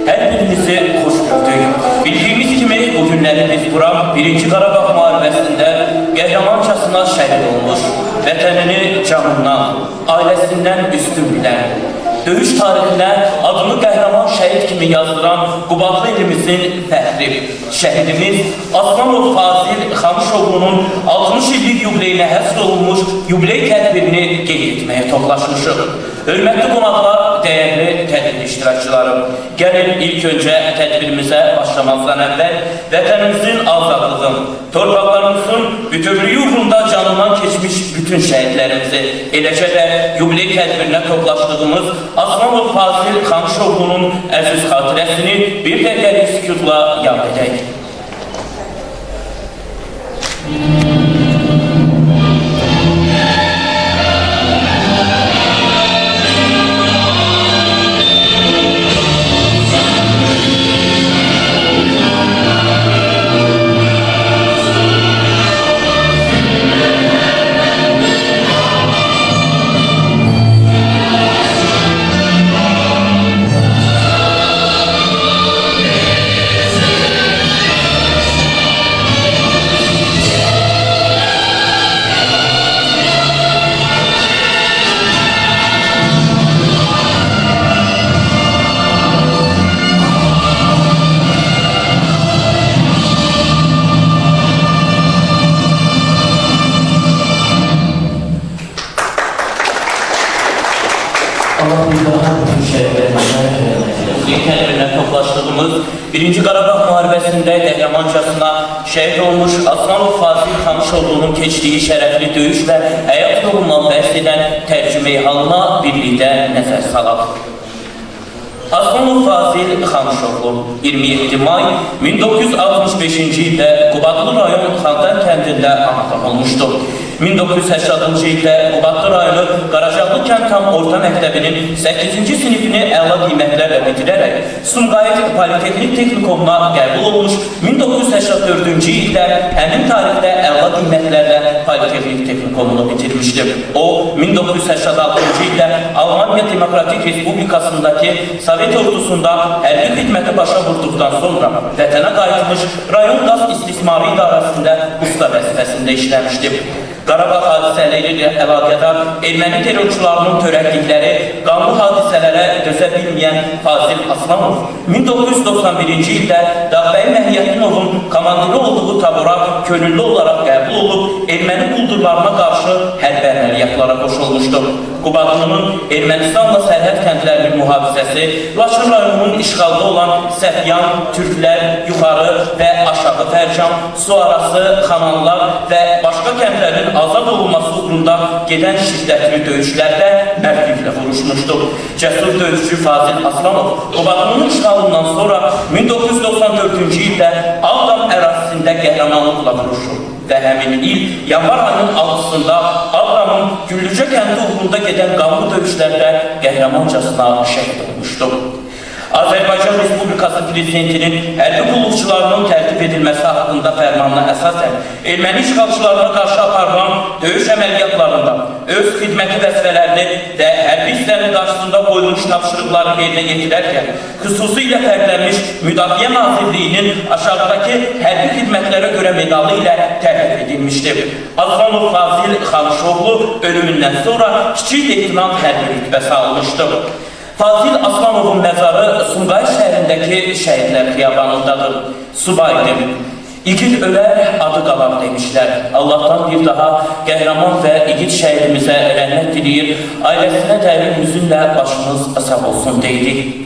S15: Hər birinizi xoş gördük. Bildiyimiz kimi bu günləri biz bura 1-ci Qarabağ müharibəsində qəhrəmancasına şəhid olmuş, vətənini canından, ailəsindən üstün bilən, döyüş tarixinə adını qəhrəman şəhid kimi yazdıran Qubadlı ilimizin fəxri, şəhidimiz Aslanov Fazil Xanışoğlu'nun 60 illik yubileyinə həsr olunmuş yubiley tədbirini qeyd etməyə toplaşmışıq. Hörmətli qonaqlar, dəyərli tədbir iştirakçıları, gəlin ilk öncə tədbirimizə başlamazdan əvvəl vətənimizin azadlığın, torpaqlarımızın bütövlüyü uğrunda canından keçmiş bütün şəhidlərimizi, eləcə də yubiley tədbirinə toplaşdığımız Aslanov Fazil Xanışoğlu'nun əziz xatirəsini bir dəqiqəlik sükutla yad edək. Tədbirlə toplaşdığımız 1-ci Qarabağ müharibəsində qəhrəmancasına şəhid olmuş Aslanov Fazil Xanışoğlu'nun keçdiyi şərəfli döyüş və həyat yolundan bəhs edən tərcümeyi halına birlikdə nəzər salaq. Aslanov Fazil Xanışoğlu 27 may 1965-ci ildə Qubadlı rayon Xandan kəndində anadan olmuşdur. 1980-cı ildə Qubadlı rayonu Qaracaqlı kənd tam orta məktəbinin 8-ci sinifini əla qiymətlərlə bitirərək Sumqayıt Politexnik Texnikumuna qəbul olmuş, 1984-cü ildə həmin tarixdə əla qiymətlərlə Politexnik Texnikumunu bitirmişdir. O, 1986-cı ildə Almanya Demokratik Respublikasındakı Sovet ordusunda hərbi xidməti başa vurduqdan sonra vətənə qayıtmış, rayon qaz istismarı idarəsində usta vəzifəsində işləmişdir. Qarabağ hadisələri ilə əlaqədar erməni terrorçularının törətdikləri qanlı hadisələrə dözə bilməyən Fazil Aslanov 1991-ci ildə Dağbəy Məhiyyətinovun komandiri olduğu tabora könüllü olaraq qəbul olub, erməni quldurlarına qarşı hərbi əməliyyatlara qoşulmuşdur. Qubadlının Ermənistanla sərhəd kəndlərinin mühafizəsi, Laçın rayonunun işğalda olan Səfyan, Türklər, Yuxarı və Aşağı Fərcan, Suarası, Xananlar və başqa kəndlərin azad olunması uğrunda gedən şiddətli döyüşlərdə mərdliklə vuruşmuşdur. Cəsur döyüşçü Fazil Aslanov Qubadlının işğalından sonra 1994-cü ildə Ağdam ərazisində qəhrəmanlıqla vuruşur və həmin il yanvar ayının 6-sında Ağdamın Güllücə kəndi uğrunda gedən qanlı döyüşlərdə qəhrəmancasına şəhid olmuşdur. Azərbaycan Respublikası Prezidentinin hərbi qulluqçularının tərtib edilməsi haqqında fərmanına əsasən erməni işğalçılarına qarşı aparılan döyüş əməliyyatlarında öz xidməti vəzifələrini və hərbi hisslərin qarşısında qoyulmuş tapşırıqları yerinə yetirərkən xüsusilə fərqlənmiş Müdafiə Nazirliyinin aşağıdakı hərbi xidmətlərə görə medalı ilə tərtib edilmişdir. Aslanov Fazil Xanışoğlu ölümündən sonra kiçik leytenant hərbi rütbəsi almışdır. Fazil Aslanovun məzarı Sumqayıt şəhərindəki şəhidlər xiyabanındadır. Subaydır. İgid ölər, adı qalar demişlər. Allah'tan bir daha qəhrəman və igid şəhidimizə rəhmət diləyir, ailəsinə dərin hüzünlə başınız sağ olsun deyirik.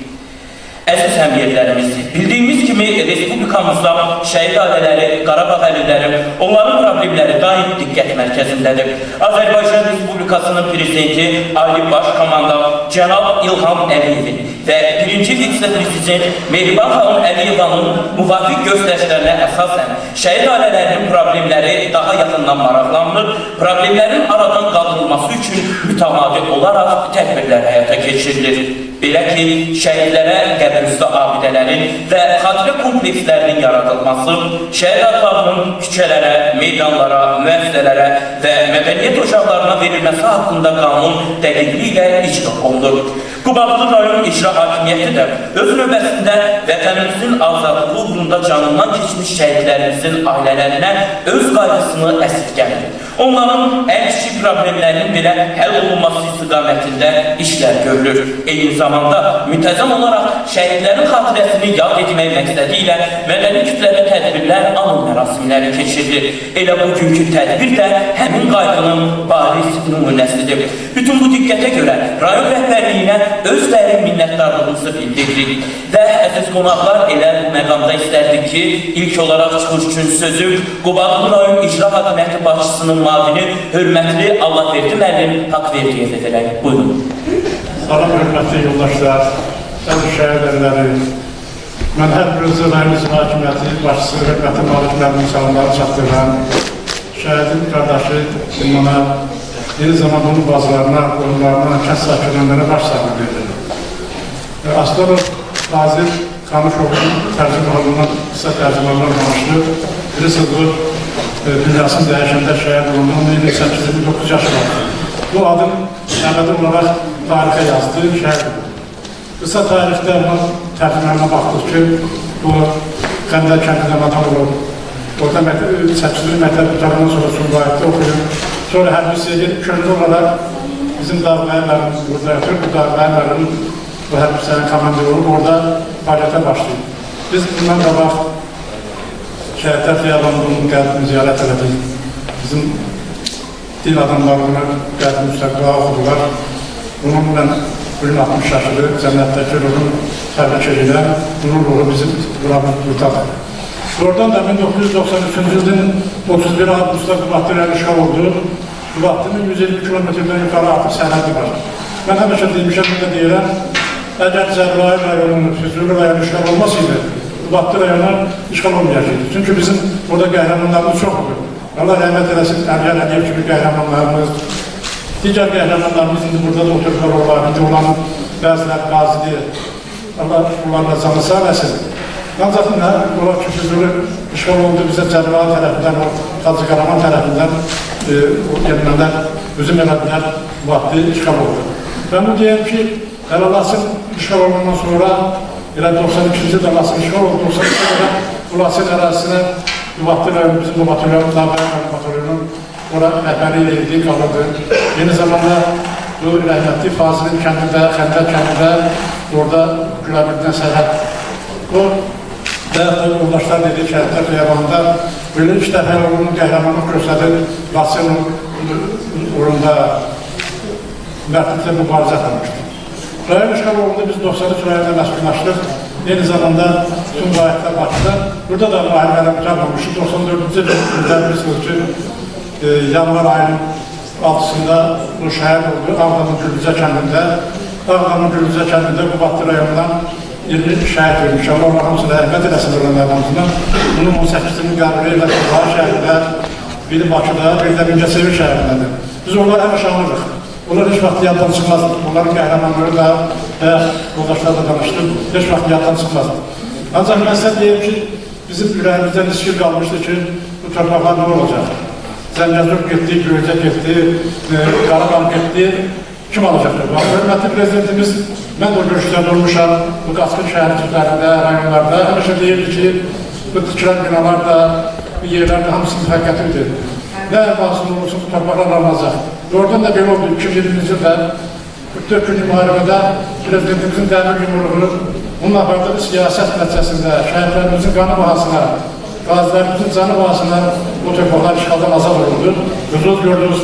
S15: Əziz həmyerlərimiz, bildiyimiz kimi Respublikamızda şəhid ailələri, Qarabağ əhliləri, onların problemləri daim diqqət mərkəzindədir. Azərbaycan Respublikasının Prezidenti Ali Baş Komandan Cənab İlham Əliyevin və 1-ci vitse-prezident Mehriban xanım Əliyevanın müvafiq göstərişlərinə əsasən şəhid ailələrinin problemləri daha yaxından maraqlanılır, problemlərin aradan qaldırılması üçün mütəmadi olaraq tədbirlər həyata keçirilir. Belə ki, şəhidlərə qəbirüstü abidələrin və xatirə komplekslərinin yaradılması, şəhid adlarının küçələrə, meydanlara, müəssisələrə və mədəniyyət ocaqlarına verilməsi haqqında qanun dəqiqliyi ilə icra olunur. Qubadlı rayon icra hakimiyyəti də öz növbəsində vətənimizin azadlığı uğrunda canından keçmiş şəhidlərimizin ailələrinə öz qayğısını əsirgəmir. Onların ən kiçik problemlərinin belə həll olunması istiqamətində işlər görülür. Eyni zamanda müntəzəm olaraq şəhidlərin xatirəsini yad etmək məqsədi ilə mədəni kütləvi tədbirlər, anım mərasimləri keçirilir. Elə bugünkü tədbir də həmin qayğının bariz nümunəsidir. Bütün bu diqqətə görə rayon rəhbərliyinə öz dərin minnətdarlığımızı bildiririk. Və əziz qonaqlar, elə bu məqamda istərdik ki, ilk olaraq çıxış üçün sözü Qubadlı rayon icra hakimiyyəti başçısının mavini, hörmətli Allahverdi müəllim Haqverdiyevə verək. Buyurun.
S3: Salam, hörmətli yoldaşlar, əziz şəhidlərləri, mən hər bir rayon icra hakimiyyəti başçısı, hörmətli Malik müəllimin salamları çatdıran, şəhidin qardaşı Ümana, eyni zamanda onun bazılarına, qoyunlarına, kənd sakinlərə baş sağlığı verir. Aslanov Fazil Xanışoğlu'nun tərcümanından, qısa tərcümandan danışdı. Bilirsiniz, bu dünyasını dəyişəndə şəhid olunduğunda 19 yaşı vardı. Bu adım əbədi olaraq tarixə yazdı, şəhid oldu. Qısa tarixdə onun tərcümanına baxdıq ki, bu Xəndər kəndində vatan olub. Orada 8-ci məktəb qutarından sonra Sumqayıtda oxuyub. Sonra hərbi hissəyə gedib, könüllü olaraq bizim Dağbəy müəllim burada yatır. Bu Dağbəy müəllimin bu hərbi hissənin komandiri olub, orada fəaliyyətə başlayıb. Biz bundan qabaq şəhidlər xiyabanının qəlbini ziyarət elədik. Bizim dil adamlarını qəlbini müstəqqa oxudular. Bununla bugün 60 yaşıdır, cənnətdəki ruhunu təbrik edirəm. Bunun ruhu bizim buranın yurtadır. Oradan da 1993-cü ilin 31 avqustda Qubadlı rayonu işğal oldu. Qubadlının 150 kilometrdən yuxarı artıq sərhədi var. Mən həmişə demişəm, burada deyirəm, əgər Cəbrayıl rayonunun, Füzuli rayonu işğal olmasaydı, Qubadlı rayonu işğal olmayacaqdı. Çünki bizim burada qəhrəmanlarımız çoxdur. Allah rəhmət eləsin, Əliyyar Əliyev kimi qəhrəmanlarımız, digər qəhrəmanlarımız indi burada da otururlar olar, indi olanın bəziləri qazidir. Allah onlarla canı sağ eləsin. Ancaq nə, olar ki, Füzuli işğal oldu, bizə Cəbrayıl tərəfindən, o Hacı Qaraman tərəfindən o gəlmələr, özüm elədilər, Qubadlı işğal oldu. Ben bu diyeyim ki, Lasın işğal olmandan sonra, elə 92-ci ildə Lasın işğal oldu, 92-ci ildə Lasın ərazisine Qubadlı rayonu, bizim bu batalyon, Dağbayan batalyonun ora rəhbəri edildi, qalırdı. Yeni zamanda bu rəhmətli Fazilin kəndində, Xəndər kəndində, orada Güləbirdən sərhəd. O, və yoldaşlar dedi, şəhətlər xiyabanda böyle 3 dəfə onun qəhrəmanlıq göstərir, Lasın orunda mərtliklə mübarizə etmişdir. Rayon işğal olundu, biz 93 rayonda məskunlaşdıq. Eyni zamanda tüm qayıtlar Bakıda. Burada da müharibələr mütəbləmişdik. 94-cü ildə bilirsiniz ki, yanvar ayının 6-sında bu şəhər oldu, Ağdamın Gülbüzə kəndində. Ağdamın Gülbüzə kəndində Qubadlı rayonundan 20 şəhət vermiş. Allah hamısına rəhmət eləsin öyrənlər hamısına. Bunun 18-ini Qəbri ilə Qubadlı şəhərində, biri Bakıda, biri də Mingəçevir şəhərindədir. Biz onları həmişə anırıq. Onlar heç vaxt yaddan çıxmaz. Onların qəhrəmanları da və yoldaşlarla danışdım, heç vaxt yaddan çıxmaz. Ancaq mən sizə deyim ki, bizim ürəyimizdə riskil qalmışdı ki, bu torpaqlar nə olacaq? Zəngəzur getdi, Göycə getdi, Qarabağ getdi, kim alacaqdır? Hörmətli prezidentimiz, mən də o görüşlərdə olmuşam, bu qaçqın şəhərciklərində, rayonlarda, həmişə deyirdi ki, bu tikilən binalar da, bu yerlər də hamısı müvəqqətidir. Nə vasılı olursa bu torpaqlar alınacaq. Oradan da belə oldu, 2020-ci ildə 44 günlük müharibədə prezidentimizin dəmir yumruğu, bunun apardığı siyasət nəticəsində şəhərlərimizin qanı bahasına, qazilərimizin canı bahasına bu torpaqlar işğaldan azad olundu. Özünüz gördünüz,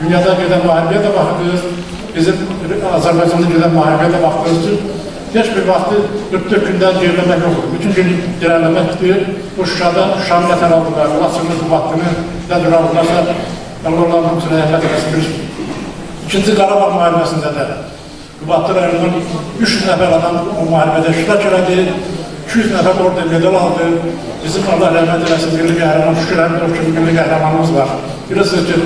S3: dünyada gedən müharibəyə də baxdınız, bizim Azərbaycanda gedən müharibəyə də baxdınız ki, heç bir vaxtı 44 gündən geriləmək yoxdur. Bütün gün irəliləməkdir. Bu Şuşada, Şuşanı nətər aldılar, Laçını, Qubadlını, nə cür aldılarsa, Allah'ın hamısına rəhmət eləsin. İkinci Qarabağ müharibəsində də Qubadlı rayonundan 300 nəfər adam o müharibədə iştirak elədi, 200 nəfər orada medal aldı. Bizim Allah rəhmət eləsin, milli qəhrəman, şükür həmdə o kimi milli qəhrəmanımız var. Bilirsiniz ki,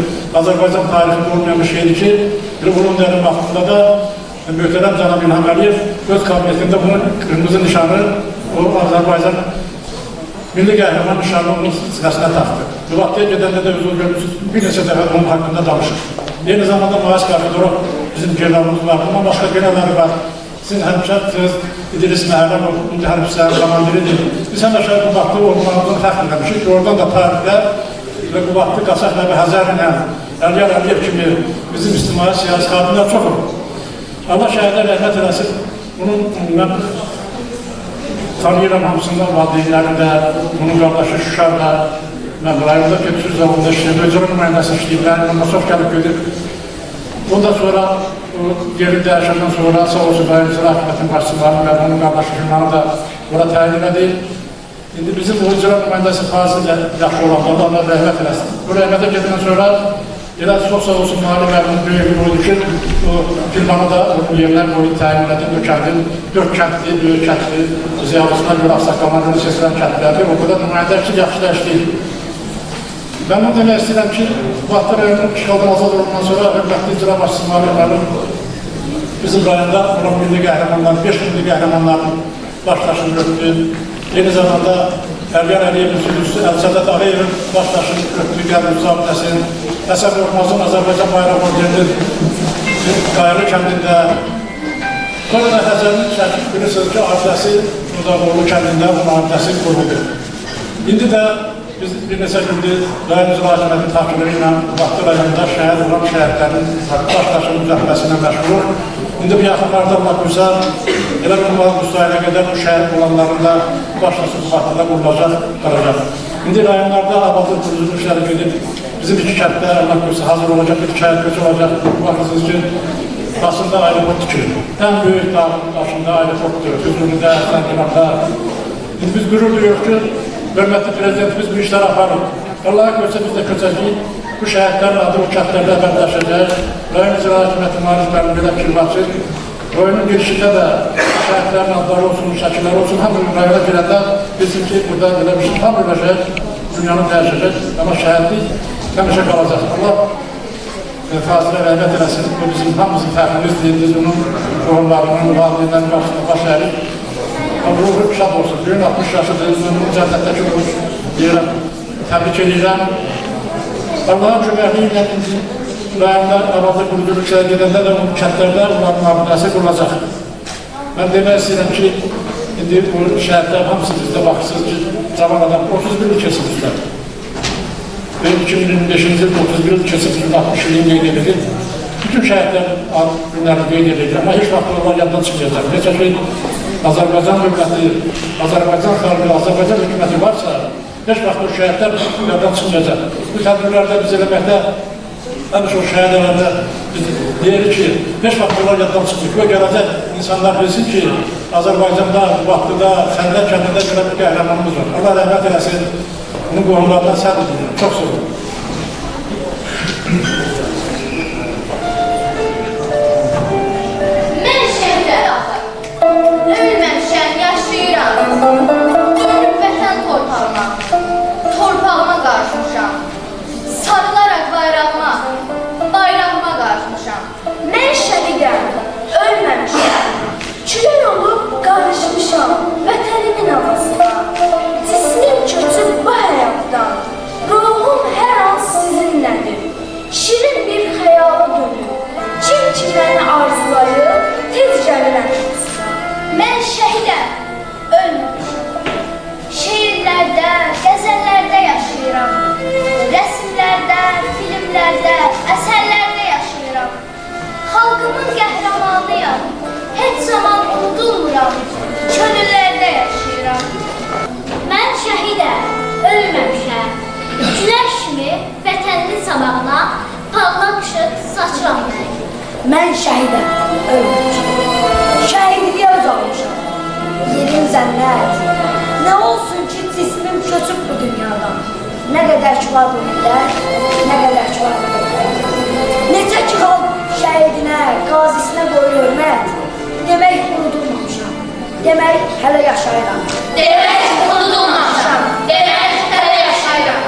S3: Azərbaycan tarixində olmayan bir şeydir ki, bunun dərin vaxtında da möhtərəm cənab İlham Əliyev öz kabinetində bunun qırmızı nişanı o Azərbaycan milli qəhrəman nişanı onun sinəsinə taxdı. Qubadlıya gedəndə də özünü görmüşsünüz, bir neçə dəfə onun haqqında danışır. Eyni zamanda Muaz Qarşıdorov bizim generalımız var, bundan başqa generalları var. Sizin həmşərsiniz, İdris Məhərrəmov, indi hərbçilərin komandiridir. Biz həmişə Qubadlı olmamızın fəxr eləmişik ki, oradan da tarixdə və Qubadlı Qaçaq Nəbi Həzər ilə Əliyyar Əliyev kimi bizim ictimai siyasi xadimlər çox olur. Allah şəhərdə rəhmət eləsin, bunun mən tanıyıram hamısından valideynlərində, bunun qardaşı Şuşarda, mən rayonda Kötüsüz zavodunda işləyib, Özürün nümayəndəsi işləyiblər, ondan çox gəlib gedib. Ondan sonra, geri dəyişəndən sonra sağ olsun rayon icra hakimiyyətin başçılarını və bunun qardaşı Gülmanı da bura təyin elədi. İndi bizim bu icra nümayəndəsi Fazil yaxşı olanlar, Allah rəhmət eləsin. Bu rəhmətə gedəndən sonra elə çox sağ olsun mali məmnun böyük bir boydu ki, o Gülmanı da o yerlər boyu təyin elədi, o kəndin 4 kəndli, böyük kəndli, ziyalısına görə, Ağsaqqalına görə seçilən kəndlərdir. O qədər nümayəndər ki, yaxşı dəyişdir. Ben bunu demək istəyirəm ki, Qubadlı rayonunun işğaldan azad olundan sonra hörmətli icra başçısı müəllimlərin bizim rayonda buranın milli qəhrəmanların, 5 milli qəhrəmanların başdaşını öpdü. Eyni zamanda Əliyyar Əliyevin sürücüsü Əl-Sədət Ağayevin başdaşını öpdü, Qəbri Zabitəsin, Həsən Qorxmazın Azərbaycan bayraq orderinin Qayılı kəndində, sonra da Həzərin şəkil bilirsiniz ki, abidəsi Udaboğlu kəndində onun abidəsi quruldu. İndi də biz bir neçə gündür rayon icra hakimiyyətin tapşırığı ilə Qubadlı rayonunda şəhər olan şəhərlərin başdaşının düzəltməsindən məşğuluq. İndi bu yaxınlarda Allah güzel, elə bir müstəhilə qədər bu şəhər olanlarında başdaşı Qubadlıda qurulacaq, qalacaq. İndi rayonlarda abadlı quruculuq işləri gedib, bizim 2 kənddə Allah güzel hazır olacaq, bir şəhər köçü olacaq. Baxırsınız ki, Basında aeroport tikilib. En büyük dağın başında aeroportdur. Hüzurunda, Sənkiranda. Biz gurur duyuyoruz ki, hörmətli prezidentimiz bu işləri aparır. Allah'a görsə biz də köçəcəyik. Bu şəhidlərin adı bu kətlərdə əbədləşəcək. Rayon İcra Hakimiyyəti Maariflərinin belə kirması. Rayonun girişində də şəhidlərin adları olsun, şəkilləri olsun. Hamı rayona girəndə bilsin ki, burada belə bir şey tam olacaq, dünyanı dəyişəcək. Amma şəhidlik həmişə qalacaq. Allah Fazil'e rəhmət eləsin. Bu bizim hamımızın fərqimizdir. Biz onun oğullarının, valideynlərin qarşısında baş ərik. Ruhu şad olsun. Bugün 60 yaşıdır. Onun cənnətdəki olmuş yerə təbrik edirəm. Allah'ın köməkliyi ilə rayonda arada qurduğu gedəndə də bu kəndlərdə onların abidəsi qurulacaq. Mən demək istəyirəm ki, indi bu şəhidlər hamısı bizdə baxırsınız ki, cavan adam 31 il keçirmişlər. Ve 2025. yılda 31 yıl keçirmişlər, 60 ilin qeyd edilir. Bütün şəhidlər günlərini qeyd edilir. Amma heç vaxt onlar yaddan çıxacaq. Necə ki, Azərbaycan dövləti, Azərbaycan xalqı, Azərbaycan hökuməti varsa, heç vaxt o şəhidlər yaddan çıxacaq. Bu tədbirlərdə biz eləməkdə, həmişə o şəhidlərdə biz deyirik ki, heç vaxt onlar yaddan çıxacaq. Və gələcək insanlar bilsin ki, Azərbaycanda, Bakıda, Xəndər kəndində görə bir qəhrəmanımız var. Allah rəhmət eləsin, bunun qohumlarından səhv edirəm. Çox sağ olun.
S7: Ölməmişəm, yaşayıram. Dönüb vətən torpağıma, torpağıma qarışmışam. Sarılaraq bayrağıma, bayrağıma qarışmışam. Mən şəhidəm, ölməmişəm. Külək olub qarışmışam vətənimin havasına. Cismim köçüb bu həyatdan, ruhum hər an sizinlədir. Şirin bir xəyala dönüb, kim ki məni arzulayıb, tez gəlirəm. Mən şəhidəm, ölməmişəm. Şeirlərdə, qəzəllərdə yaşayıram. Rəsmlərdə, filmlərdə, əsərlərdə yaşayıram. Xalqımın qəhrəmanıyam, heç zaman unudulmuram. Könüllərdə yaşayıram. Mən şəhidəm, ölməmişəm. Güləş kimi vətənin sabahına parlaq işıq saçıram mən. Mən şəhidəm, ölməmişəm. Şəhidliyə öz almışam. Yerim zənnət. Nə olsun ki, cismim köçüb bu dünyadan. Nə qədər ki var bu millət, nə qədər ki var bu millət. Necə ki xalq şəhidinə, qazisinə qoyur hörmət. Demək unudulmamışam. Demək hələ yaşayıram. Demək unudulmamışam. Demək hələ yaşayıram.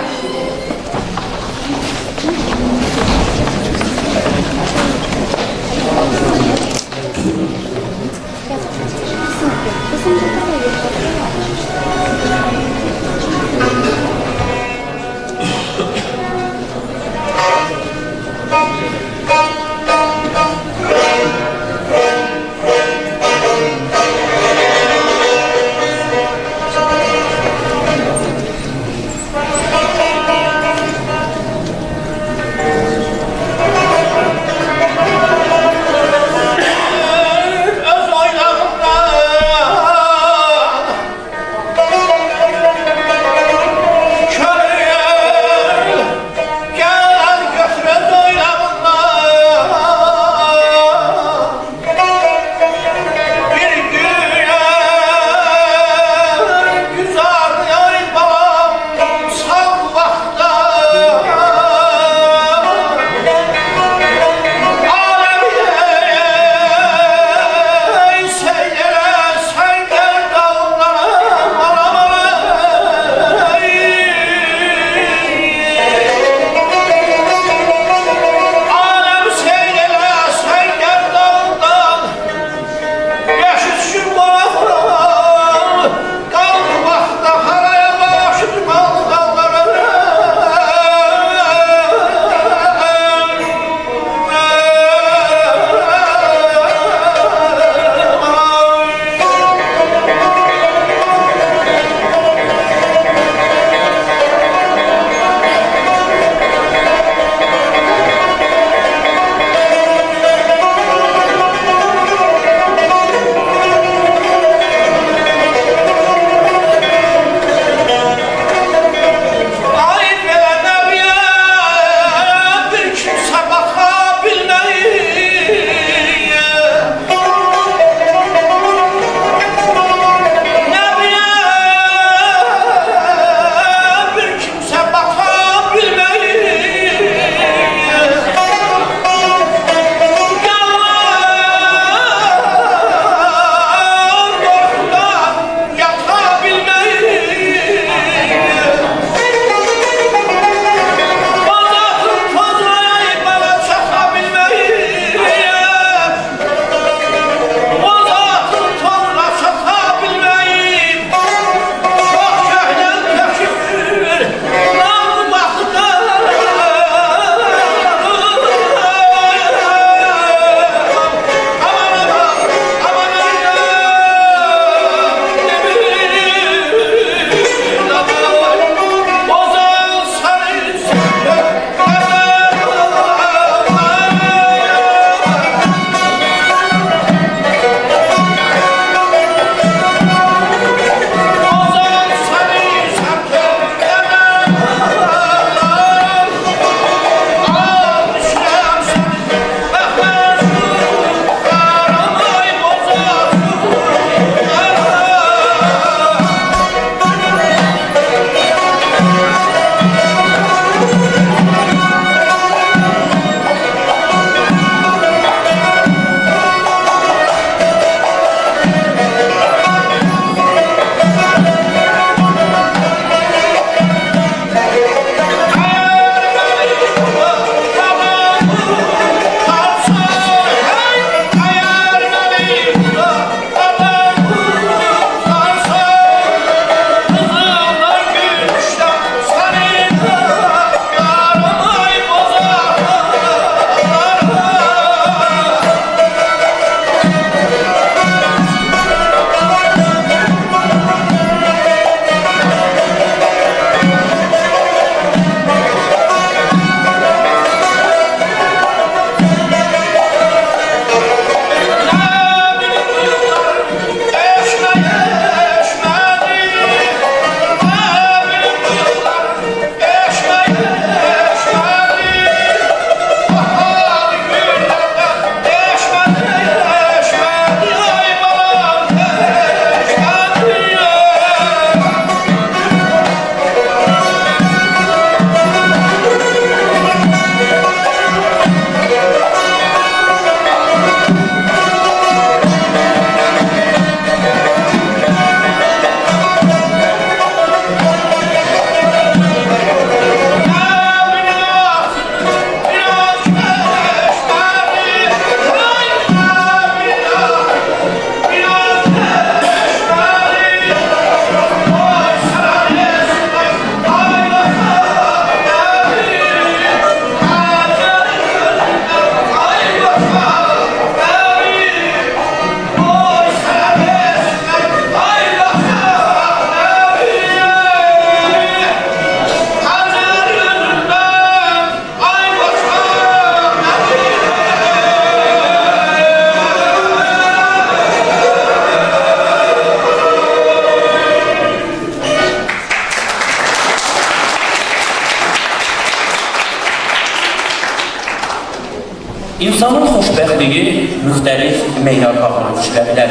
S15: İnsanın xoşbəxtliyi müxtəlif meyarlarla ölçülə bilər.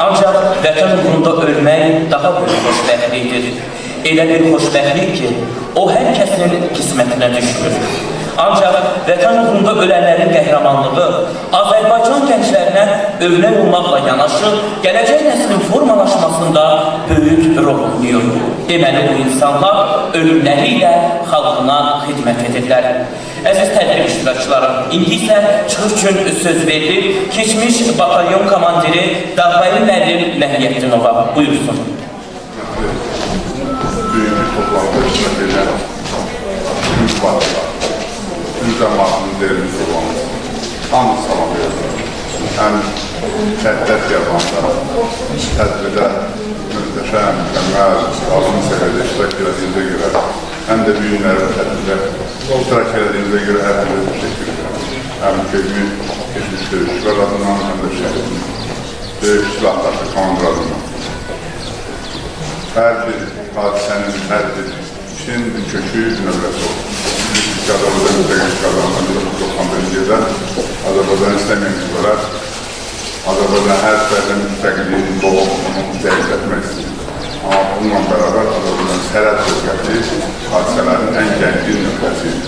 S15: Ancaq vətən uğrunda ölmək daha böyük xoşbəxtlikdir. Elə bir xoşbəxtlik ki, o hər kəsin qismətinə düşmür. Ancaq vətən uğrunda ölənlərin qəhrəmanlığı Azərbaycan gənclərinə övnə olmaqla yanaşı, gələcək nəslin formalaşmasında böyük rol oynayır. Deməli, bu insanlar ölümləri ilə xalqına xidmət edirlər. Əziz tədbir iştirakçıları, indi isə çıxış üçün söz verilir keçmiş batalyon komandiri Dağbayır müəllim Məhiyyətdinova. Buyursun.
S5: Dünkü toplantıda iştirak edən tüm partiyalar, tüm cəmaatının değerli olmamız, hamı salam verir. Həm şəhidlər xiyabanında, tədbirdə mühtəşəm, mükəmməl, azami səviyyədə iştirak edildiyinizə görə, həm də bu günlərdə tədbirdə iştirak edildiyinizə görə hər türlü təşəkkür edirəm. Həm keçmiş döyüşçülər adından, həm də şəhidin döyüş silahdaşı komandır adından. Hər bir hadisənin, hər bir işin kökü növbəsi olur. Biz Azərbaycan müstəqillik qazanından 1991-ci ildə Azərbaycan istəməyən qüvvələr Azərbaycan hər sərlə müstəqilliyin boğulmasını zəiflətmək istəyir. Amma bununla bərabər Azərbaycan sərhəd bölgəsi hadisələrin ən gəncin nöqtəsidir.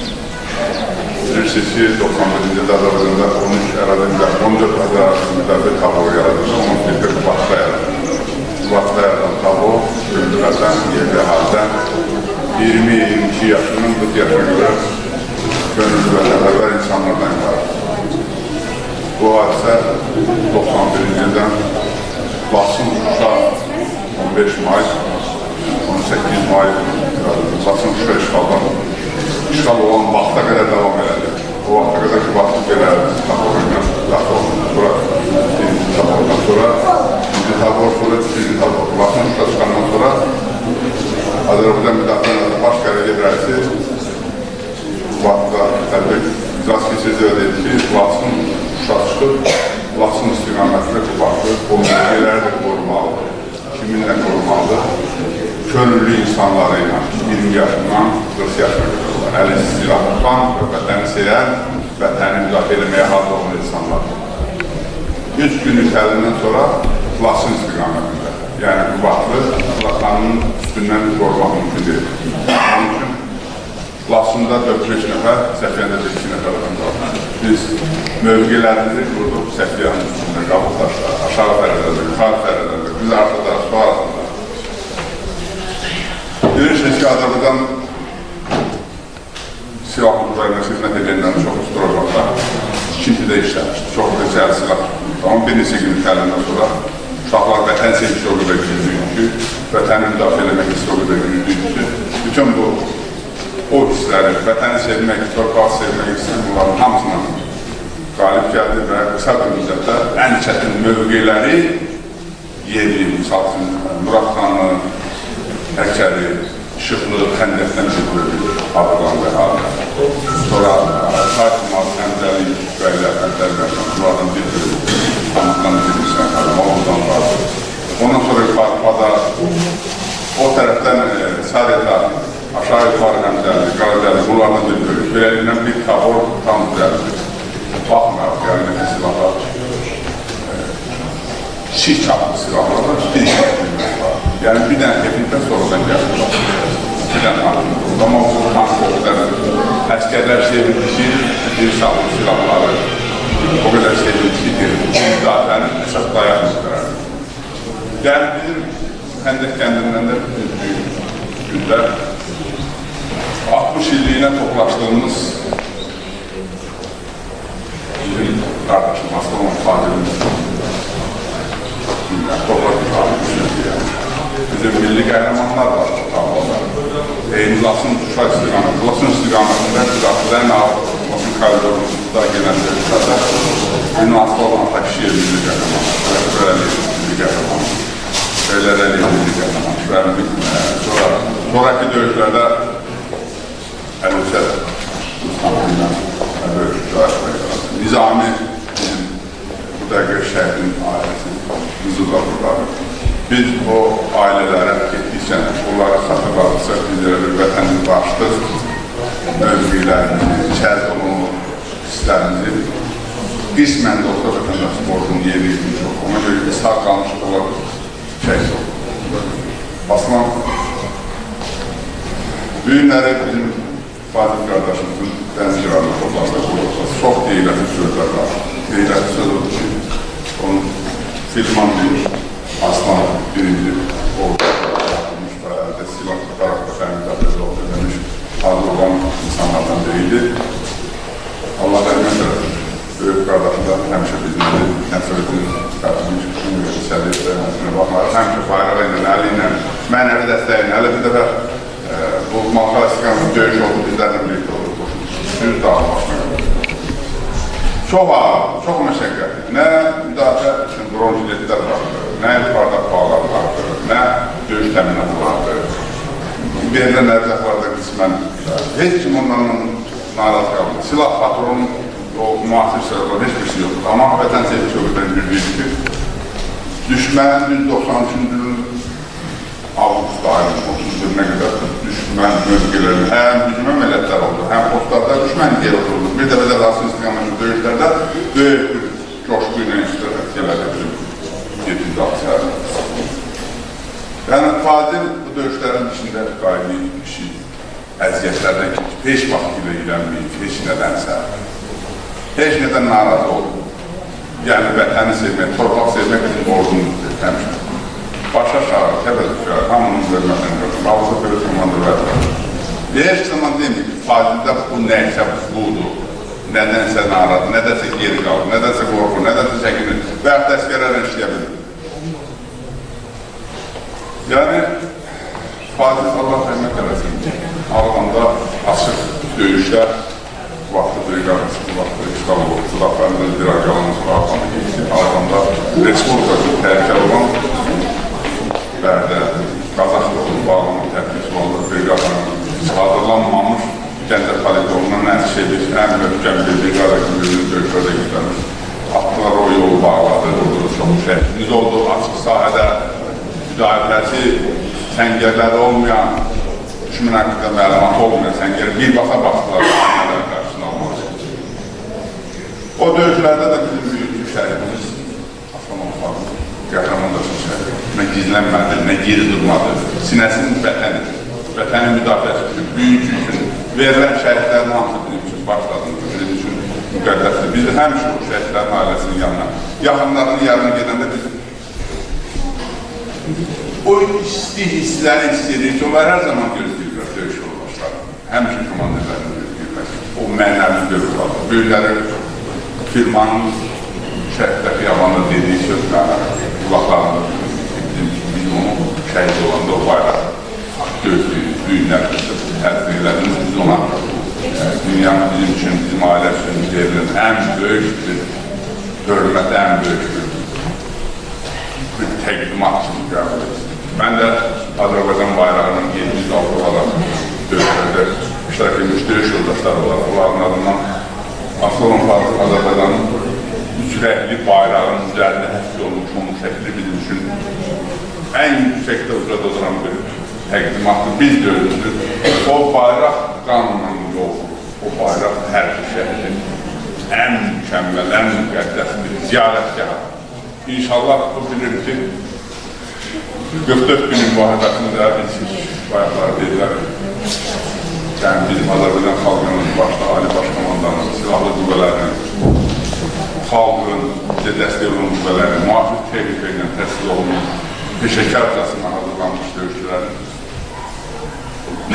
S5: Bilirsiniz ki, 91-ci ildə Azərbaycanda 13 ərazimdə, 14 ərazimdə tablo yaradıldı, onun bir Qubadda yaradıldı. Qubadda yaradan tablo, gündülərdən, yerli haldən 20-22 yaşının 40 yaşına görə gönüllü və səfərbər insanlardan ibarət. Bu hadisə 91-ci ildən Laçın Şuşa 15 may, 18 may Laçın Şuşa işğal olan vaxta qədər davam elədi. O vaxta qədər ki, vaxtı belə tabordan sonra, birinci tabordan sonra, ikinci tabor sonra, üçüncü tabor. Laçın Şuşa çıxandan sonra Azərbaycan Müdafiə Nazirliyinin baş qərargah rəisi bu vaxtda tədbir iclas keçirdi və dedi ki, Laçın Şuşa çıxıb, Laçın istiqamətində Qubadlı, o mülkiləri də qorumalıdır, kiminlə qorumalıdır, könüllü insanları ilə 20 yaşından 40 yaşına qədər əli silah tutan və vətəni sevən, vətəni müdafiə etməyə hazır olan insanlar. 3 gün itəlindən sonra Laçın istiqamətində, yəni Qubadlı, Laçanın üstündən qorumaq mümkün deyil. Onun üçün Laçında 4-5 nəfər, Səfiyyəndə də 2 nəfər adam qalır. Biz mövqelərimizi qurduq Səfiyyənin üstündə, Qabıqdaşda, aşağı fərədədə, yuxarı fərədədə, biz artıda, su arasında. Bilirsiniz ki, Azərbaycan silahlı qüvvələrlə xidmət edəndən çox usturacaqda ikintidə işləmişdir. Çox gözəl silah. Amma bir neçə gün itəlindən sonra uşaqlar vətən sevgisi o qədər güclüydür ki, vətəni müdafiə etmək hissi o qədər güclüydür ki, bütün bu o hissləri, vətəni sevmək, torpağı sevmək hissi bunların hamısına qalib gəldi və qısa bir müddətdə ən çətin mövqeləri yerli, misal üçün Murad xanlı, Həkəri, İşıqlı, Xəndəkdən bir bölümü hazırlandı haline. Sonra Saytımaz, Həmzəli, Bəylər, Həmzəli, bunlardan bir bölümü Hamıqdan edilmişsən, Mağoldan vardı. Ondan sonra yukarıda o tərəfdən Sadeta, aşağı yukarı Həmzəli, Qaradəli, bunlardan bir bölümü. Beledindən bir tabor tam düzəldi. Baxmayaq, yəni nəfə silahlar, kiçik çaplı silahlar var, bir işlətmək var. Yəni bir dənə texnikdən sonradan gəlir. Bir dənə tanrı. Amma bu tanrı əskərlər sevildi ki, bir çaplı silahları o qədər sevildi ki, müdafiənin əsas dayaqlıqları. Yəni bizim Xəndək kəndindən də büyük günlər 60 illiyinə toplaşdığımız bizim qardaşım, Aslan Fadilimiz bizim milli qəhrəmanlar var. Laçın Şuşa istiqamətində, Laçın istiqamətində müdafiədən Laçın koridorunda gələn döyüşlərdə münasib olan Takşiyer milli qəhrəmanlar, Rəfqərəli milli qəhrəmanlar, Beylərəli milli qəhrəmanlar, sonraki döyüşlərdə Əlifət Nizami bizim bu dəqiqə şəhidin ailəsinin huzurla buradadır. Biz o ailələrə getdikcə, onlara xatırladıqca bizlərə bir vətənimiz başdır, mövqelərimizi, çəz olunluq hisslərimizi qismən də olsa vətəndaş borcunu yerinə yetirmiş olur. Ona görə ki, sağ qalmış onlar şəhid olur. Aslan, bu günləri bizim Fatih qardaşımızın dənizgirarlı toplantıda çox deyilətli sözlər var. Deyilətli söz odur ki, onun Filman bir Aslan birinci orada yapılmış da əldə silah tutaraq da fəmidədə oldu demiş, hazır olan insanlardan deyildi. Allah rəhmət eləsin. Böyük qardaşım da həmişə bizimdir, Nəsrəddin Qardaşımız Üniversitəli İstəyəməsinə baxmaraq, həmişə bayrağı ilə, əli ilə, mənəvi dəstəyi ilə, bir dəfə bu Malxalasikanın döyüş oldu, bizlərlə birlikdə oldu. Düz dağın başına. Çox ağır, çox məşəqqətli. Nə müdafiə üçün dron jiletlər vardı, nə yukarıda bağlar vardı, nə döyüş təminatı vardı. Verilən ərzaqlarda qismən heç kim onlarla narazı qaldı. Silah patronun o müasir silahlar heç bir şey yoxdur. Amma vətən sevgi söhbətləri bildirir ki, düşmən 1993-cü ilin avqust ayının 31-nə qədər düşmən mövqeləri həm hücum əməliyyatlar oldu, həm postlarda düşmən yer oturuldu. Bir dəfə də Rasim istiqamətli döyüşlərdə böyük bir coşku ilə iştirak edildi. 7. aksiyada. Yəni, Fadil bu döyüşlərin içində qaylı işi, əziyyətlərdən keçib, heç vaxt ilə ilənməyib, heç nədənsə, heç nədən narazı oldu. Yəni, vətəni sevmək, torpaq sevmək bizim ordumuzdur, həmişə. Başa şahı, təbəddüflər, hamının verməsini görürüm, Avrupa böyle zamandır verdir. Heç zaman demir ki, Fadildə bu nəysə budur, nədənsə narazı, nədənsə geri qalır, nədənsə qorxur, nədənsə çəkinir və yaxud əskərlərlə işləyə bilir. Yəni, Fadil Allah rəhmət eləsin, Ağlanda açıq döyüşlər, vaxtı briqadası, vaxtı işgal oldu, silahlarında bir arqalanması Ağlanda geçti. Ağlanda Respublikası təhlükəli olan Bərdə, Qazaxlıqın bağlamaq tədbisi oldu, briqadanın hazırlanmamış Gəncə Politolundan nəzir şeydir, ən möhkəm bir briqada kimi döyüşlərdə göstərmiş. Atlılar o yolu bağladı, orada çox şəhidimiz oldu, açıq sahədə müdafiəsi, səngərləri olmayan, düşmən haqqında məlumat olmayan səngəri birbaşa bastılar, səngərlərin qarşısını almaq üçün. O döyüşlərdə də bizim büyük şəhidimiz Aslan Osmanlı, qəhrəmandaşın şəhidi. Nə gizlənmədi, nə geri durmadı. Sinəsinin vətəni müdafiəsi üçün, büyük üçün, verilən şəhidlərin hamısı bizim üçün başladığımız, bizim üçün müqəddəsdir. Biz həmişə o şəhidlərin ailəsinin yanına, yaxınlarının yanına gedəndə biz o hissləri hiss edir ki, onlar hər zaman gözləyirlər döyüş yoldaşları. Həmişə komandirlərini gözləyirlər. O mənəvi görürlər. Böyükləri firmanın şəhidləki yalanında dediyi sözlərə kulaqlarında biz onu şəhid olanda o bayraq gözlüyüz, düyünlərimiz, təsdirlərimiz biz ona dünyanın bizim üçün, bizim ailə üçün verilən ən böyük bir hörmət, ən böyük bir təqdimat kimi qəbul edilir. Mən də Azərbaycan bayrağının 706 olaraq döyüşlərdə iştirak edilmiş döyüş yoldaşları olaraq onların adından Aslan Fatih Azərbaycanın rəhli bayrağın üzərində həsb olmuş onun şəkli bizim üçün ən yüksekdə ucada duran bir təqdimatdır. Biz də özümüzdür. O bayraq qanunla yoxdur. O bayraq hər bir şəhidin ən mükəmməl, ən müqəddəs bir ziyarətgahı. İnşallah bu bilir ki, 44 günün müharibəsində biz bayraqları dedilər. Yəni bizim Azərbaycan xalqının başda Ali Başkomandanın, silahlı qüvvələrinin, xalqın, dəstək olan qüvvələrinin, müasir texnika ilə təsvir olunmuş, peşəkarcasına hazırlanmış döyüşçülərin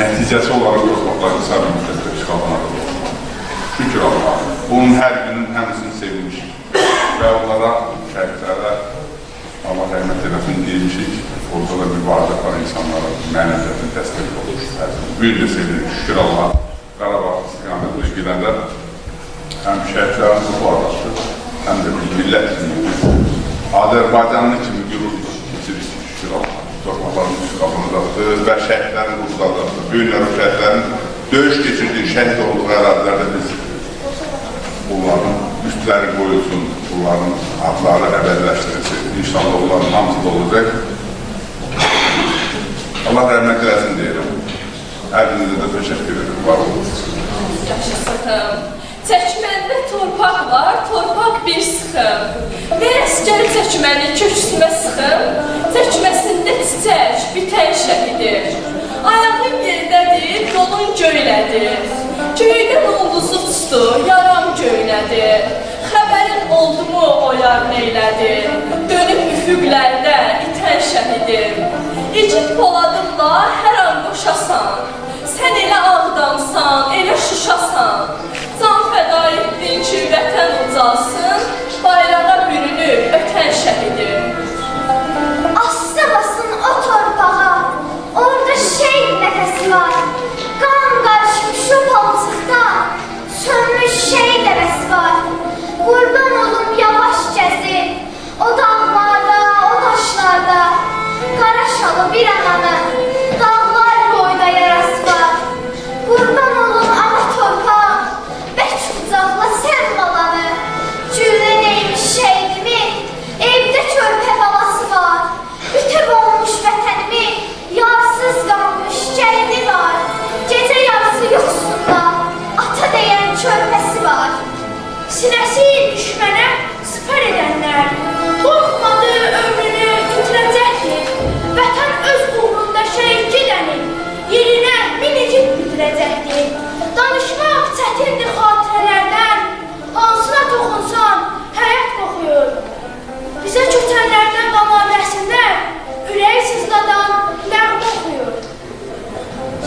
S5: nəticəsi olaraq yoxlaqları qısa bir müddətdə çıxartmalıdır. Şükür Allah, bunun hər günün həmsini sevinmişik və onlara, şəhidlərə Allah rəhmət eləsin deyilmişik. Orada da bir vaadə var insanlara, mənəviyyatın dəstək olmuş. Bir də sevinir, şükür Allah, Qarabağ istiqamətlə gedəndə həm şəhidlərin bu varlaşdır, həm də bir millət kimi, Azərbaycanlı kimi qürur keçirik, şükür Allah. Torpaqlarımız qapımızdadır və şəhidlərin qurtardadır. Böyünlər o şəhidlərin döyüş keçirdiyi, şəhid olduğu ərazilərdə biz bunların üstləri qoyulsun, bunların adları əbədiləşdirilsin. İnşallah onların hamısı da olacaq. Allah rəhmət eləsin deyirəm. Hər birinizə də təşəkkür edirəm. Var olun.
S8: Yaşasın. Çəkməndə torpaq var, torpaq bir sıxım. Ver əsgəri çəkməni köksümə sıxım, çəkməsində çiçək, bitən şəhidir. Ayağım yerdədir, yolun göylədir. Göydən ulduzu uçdu, yaram göylədir. Xəbərin oldu mu o yar neylədir? Dönüb üfüqlərdə itən şəhidir. İcid Poladımla hər an qoşasan, sən elə Ağdamsan, elə Şuşasan. Can fəda etdin ki, vətən ucalsın, bayrağa bürünüb ötən şəhidir.
S7: Aslı basın o torpağa, orada şehit nəfəsi var. Qan qarışmış o palçıqda, sönmüş şehit həvəsi var. Qurban olum yavaş gəzir, o dağlarda, o daşlarda. Qara şalı bir ananı, dağlar boyda yarası var. Qurban olum ana torpağa, bək ucaqla sən balanı. Güllə neymiş şehidimi, evdə körpə balası var. Ütüb olmuş vətənimi, yarsız qalmış gəlini var. Gecə yarısı yoxsunda, ata deyən körpəsi var. Sinəsi düşmənə sipər edənlər, qorxmadı ömrünü itirəcəkdir. Vətən öz uğrunda şəhid gedəni, yerinə minicik bitirəcəkdir. Danışmaq çətindir xatirələrdən, hansına toxunsan həyat qoxuyur. Bizə köçənlərdən qalan rəsimlər, ürək sızladan nəğmə oxuyur.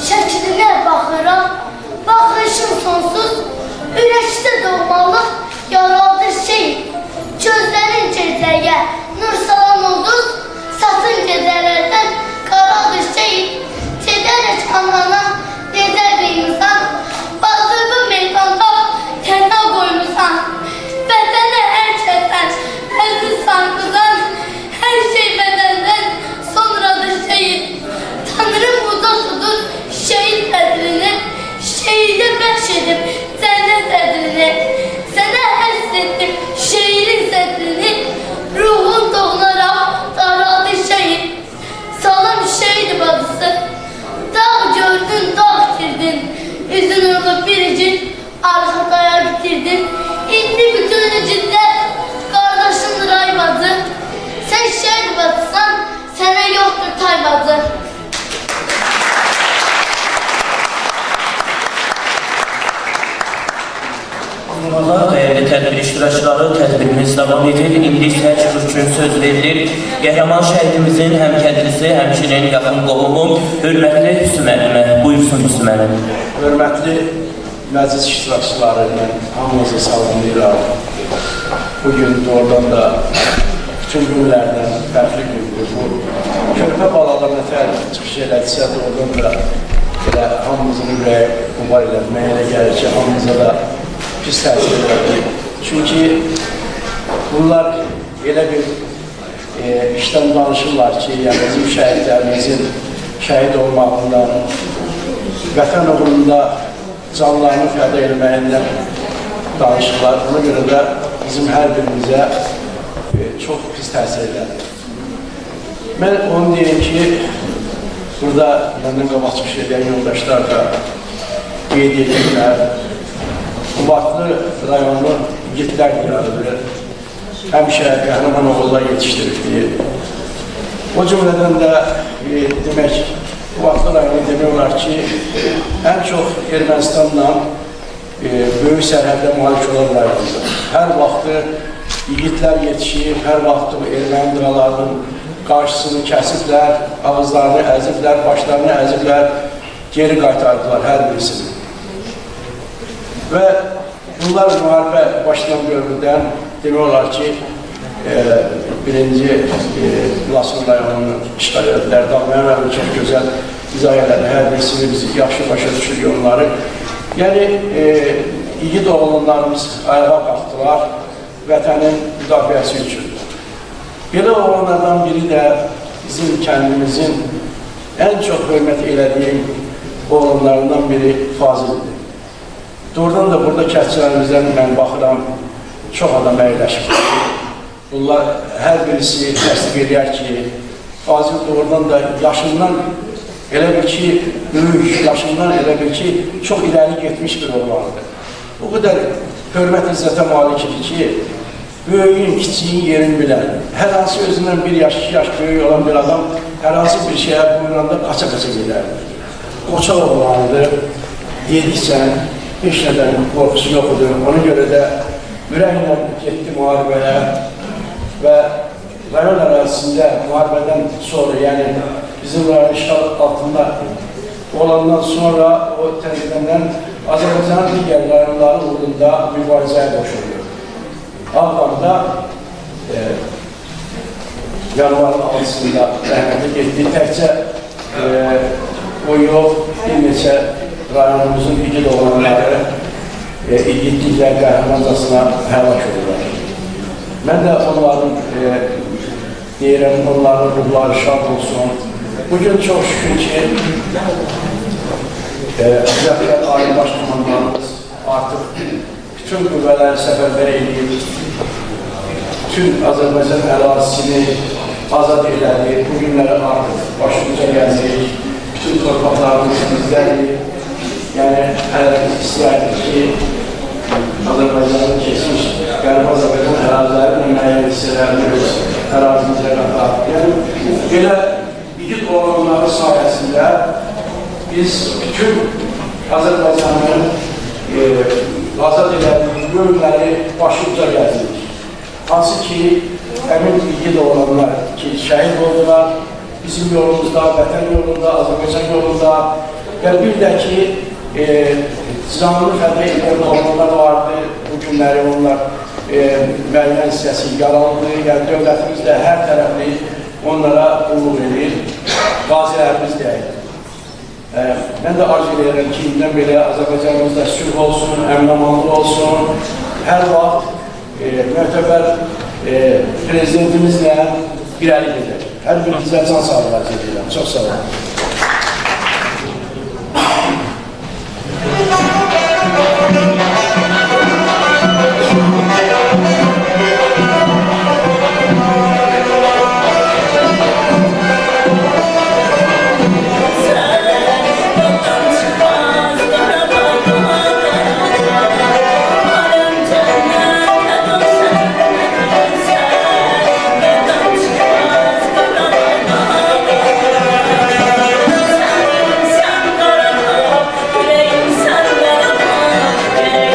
S7: Şəklinə baxıram, baxışım sonsuz, ürəkdə doğmalıq yaradır şey. Gözlərin gecəyə nur salan ulduz, satın gecələrdən qaradır şey. Gedərək anana necə qıymısan, bazı meydanda tənha qoymusan. Vətənə hər kəsən əziz sarqızan, hər şey bədəndən sonradır şehit. Tanrım uca tutur şehit qədrini, şehidə bəxş edib cənnət ədrini. Sənə həzz etdim şeirin sədrini, ruhun doğularaq daradı şehit. Salam şehid bacısı, dağ gördün, dağ itirdin. Üzün uğurlu biricik, arkadaya bitirdin. İndi bütün icidlər qardaşındır ay bacı. Sən şehid bacısan, sənə yoxdur tay bacı.
S15: Merhabalar, değerli tədbir iştirakçıları, tədbirimiz davam edir. İndi isə çıxış üçün söz verilir. Qəhrəman şəhidimizin həm kəndlisi, həmçinin yaxın qohumu, hörmətli Hüsnü müəllimə. Buyursun Hüsnü müəllim.
S11: Hörmətli məclis iştirakçıları, mən hamınızı salamlayıram. Bugün doğrudan da bütün günlərdən fərqli gündür. Bu körpə balalarına çıxış elədirsə, doğrudan da elə hamımızın ürəyi qumar eləməyə elə gəlir ki, hamımıza da pis təsir edir. Çünki bunlar elə bir işdən danışırlar ki, yəni bizim şəhidlərimizin şəhid olmağından, vətən uğrunda canlarını fəda etməyindən danışırlar. Ona görə də bizim hər birimizə çox pis təsir edir. Mən onu deyim ki, burada məndən qabaq çıxış edən yoldaşlar da qeyd edirlər. Qubadlı rayonu igidlər diyarıdır. Həmişə qəhrəman oğullar yetişdiribdir. O cümlədən də demək, Qubadlı rayonu demək olar ki, ən çox Ermənistanla böyük sərhəddə malik olan rayondur. Hər vaxtı igidlər yetişib, hər vaxtı erməni diralarının qarşısını kəsiblər, ağızlarını əziblər, başlarını əziblər, geri qaytardılar hər birisini. Və bunlar müharibə başlayan dövründən demək olar ki, birinci Laçın rayonunu işgal edilər. Dağmayan rayonu çox gözəl izah elədi, hər birisini bizi yaxşı başa düşürük onları. Yəni, igid oğlanlarımız ayağa qalxdılar vətənin müdafiəsi üçün. Belə oğlanlardan biri də bizim kəndimizin ən çox hörmət elədiyim oğlanlarından biri Fazildir. Doğrudan da burada kəndçilərimizdən mən baxıram, çox adam əyləşib. Bunlar hər birisi təsdiq edir ki, Fazil doğrudan da yaşından elə bir ki, böyük yaşından elə bir ki, çox iləri getmiş bir oğlandır. o qədər hörmət izzətə malik idi ki, böyüyün, kiçiyin yerini bilər. Hər hansı özündən 1 yaş, 2 yaş böyük olan bir adam hər hansı bir şeyə buyuranda qaça-qaça gedərdi. Qoçaq oğlandı, yedikcən, heç nədən qorxusu yoxudur. Ona görə də ürəklə getdi müharibəyə və rayon ərazisində müharibədən sonra, yəni bizim rayon işğal altında olandan sonra o təcrübədən Azərbaycanın digər rayonları uğrunda mübarizəyə qoşuldu. Ağdamda yanvarın 6-sında rəhmətə getdi. Təkcə o yox, bir neçə rayonumuzun igid olanları igidliklə qəhrəmancasına həlak olurlar. Mən də onların deyirəm, onların ruhları şad olsun. Bugün çox şükür ki, Müzəffər Ali Baş Komandanımız artıq bütün qüvvələri səfərbər edib, bütün Azərbaycan ərazisini azad elədi. Bugünləri artıq başımıza gəldik, bütün torpaqlarımız bizdədir. Yəni, hərəkət istəyərdik ki, Azərbaycanın keçmiş Qərb Azərbaycan ərazilərinin müəyyən hissələrini öz ərazimizə qatar. Yəni, belə igid olanların sayəsində biz bütün Azərbaycanın azad elədiyi bölümləri başımıza gəldik. Hansı ki, həmin igid olanlar ki, şəhid oldular, bizim yolumuzda, vətən yolunda, Azərbaycan yolunda və bir də ki, canlı fədə edən olanlar vardı, bu günləri onlar müəyyən hissəsi yaralandı, yəni dövlətimiz də hər tərəfli onlara qulluq edir, qazilərimiz deyil. Mən də arzu edirəm ki, indən belə Azərbaycanımızda sülh olsun, əmin-amanlıq olsun, hər vaxt möhtəbər prezidentimizlə irəli gedir. Hər birinizə can sağlığı arz edirəm. Çox sağ olun.
S15: Yüreğim senden ama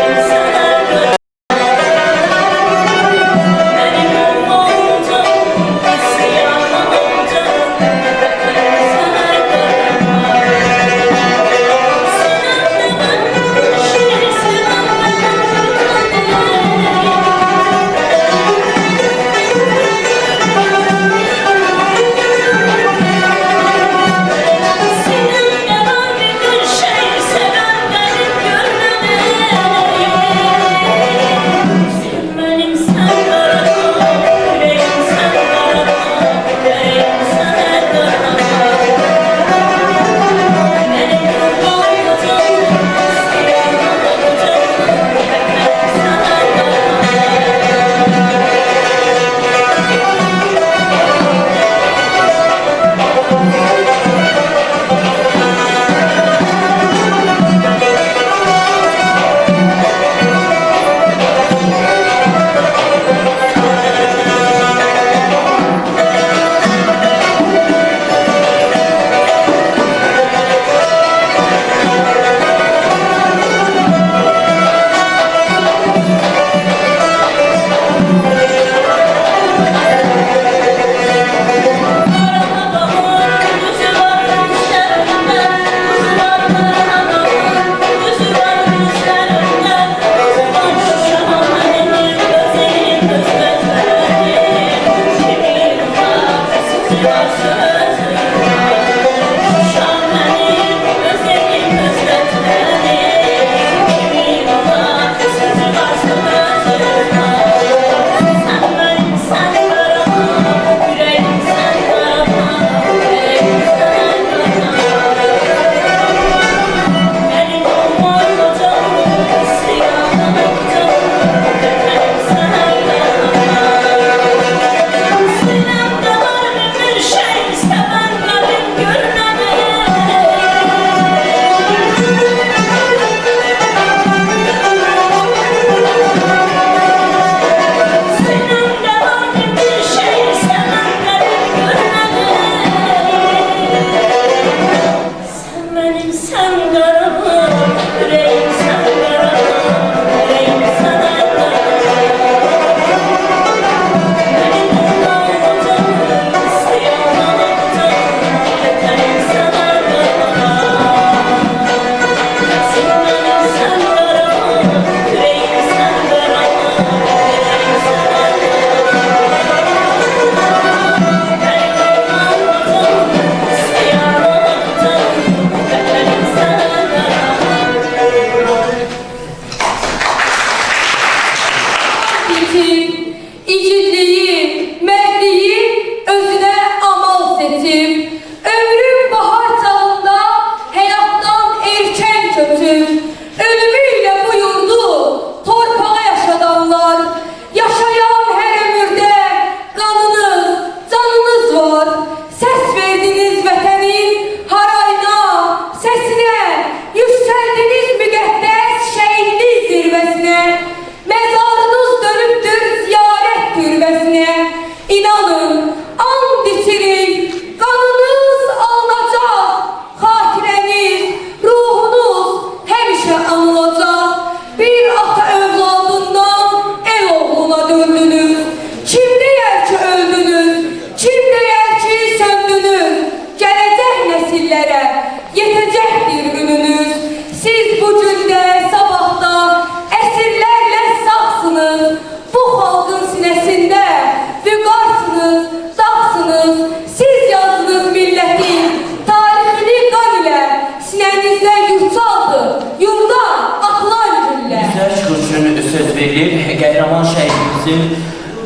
S15: verilir. Qəhrəman şəhidimizin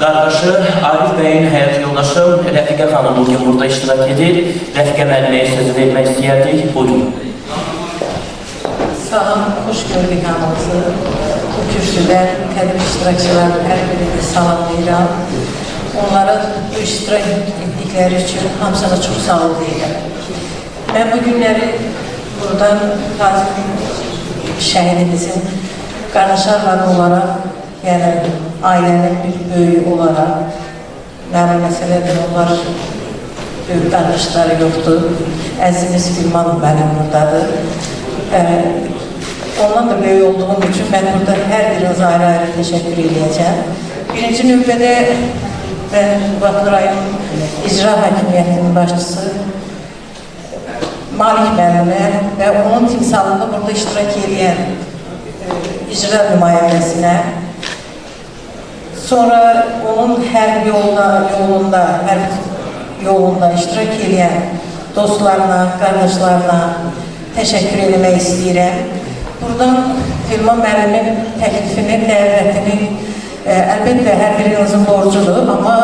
S15: qardaşı Arif bəyin həyat yoldaşı Rəfiqə xanım bugün burada iştirak edir. Rəfiqə müəlliməyə sözü vermək istəyərdik. Buyurun.
S16: Salam, xoş gördük hamımızı. Bu kürsüdə qədim iştirakçılar hər birini salamlayıram. Onlara bu iştirak etdikləri üçün hamısına çox sağ ol deyirəm. Mən bu günləri buradan Qazi şəhidimizin qardaşlarla olaraq, yəni ailənin bir böyüyü olaraq, mənim məsələdir, onlar böyük qardaşları yoxdur. Əzimiz Filman mənim buradadır. Ondan da böyük olduğum üçün mən burada hər birinizə ayrı-ayrı təşəkkür edəcəm. Birinci növbədə mən Bakı rayon İcra Hakimiyyətinin başçısı Malik müəllimə və onun timsalında burada iştirak edən icra nümayəndəsinə, sonra onun hərb yolunda iştirak edən dostlarına, qardaşlarına təşəkkür etmək istəyirəm. Buradan Filman müəllimin təklifini, dəvətini əlbəttə hər birinizin borcudur, amma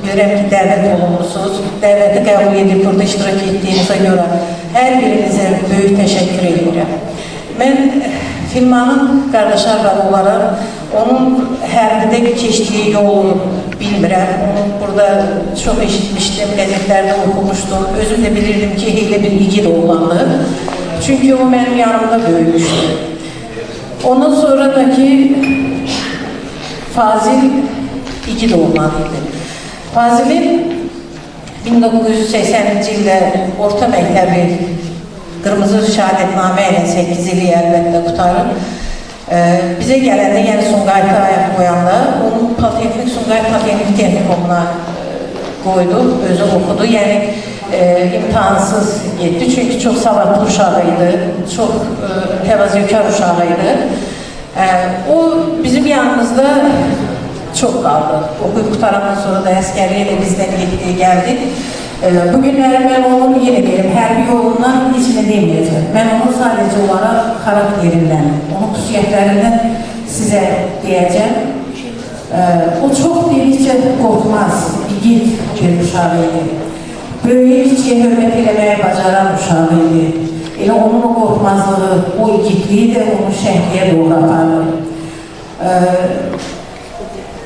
S16: bilirəm ki, dəvət olunursunuz. Dəvəti qəbul edib burada iştirak etdiyinizə görə hər birinizə böyük təşəkkür edirəm. Mən Filmanın qardaşlarla olaraq onun hərbidə keçdiyi yolu bilmirəm. Onu burada çox eşitmişdim, qəzetlərdə oxumuşdum. Özüm də bilirdim ki, elə bir igid oğlandı. Çünki o mənim yanımda böyümüşdü. Ondan sonra da ki, Fazil igid oğlan idi. Fazilin 1980-ci ildə orta məktəbi Qırmızı şəhadətnamə ilə 8 ili əlbəttə qutarıb. Bizə gələndə, yəni Sumqayıtda ayaq qoyanda, onun Politexnik, Sumqayıt Politexnik Texnikumuna qoydu, özü oxudu. Yəni, imtihansız getdi, çünki çox savadlı uşağı idi, çox təvazökar uşağı idi. O, bizim yanımızda çox qaldı. Oxuyub qutarandan sonra da əskərliyə ilə bizdən getdi, gəldi. Bugünləri mən onu yenə deyirəm, hərbi yolundan heç nə deməyəcəm. Mən onu sadəcə olaraq xarakterindən, onun xüsusiyyətlərindən sizə deyəcəm. O çox dedikcə qorxmaz, igid bir uşağı idi. Böyüyə kiçiyə hörmət eləməyə bacaran uşağı idi. Elə onun o qorxmazlığı, o igidliyi də onu şəhliyə doğru apardı.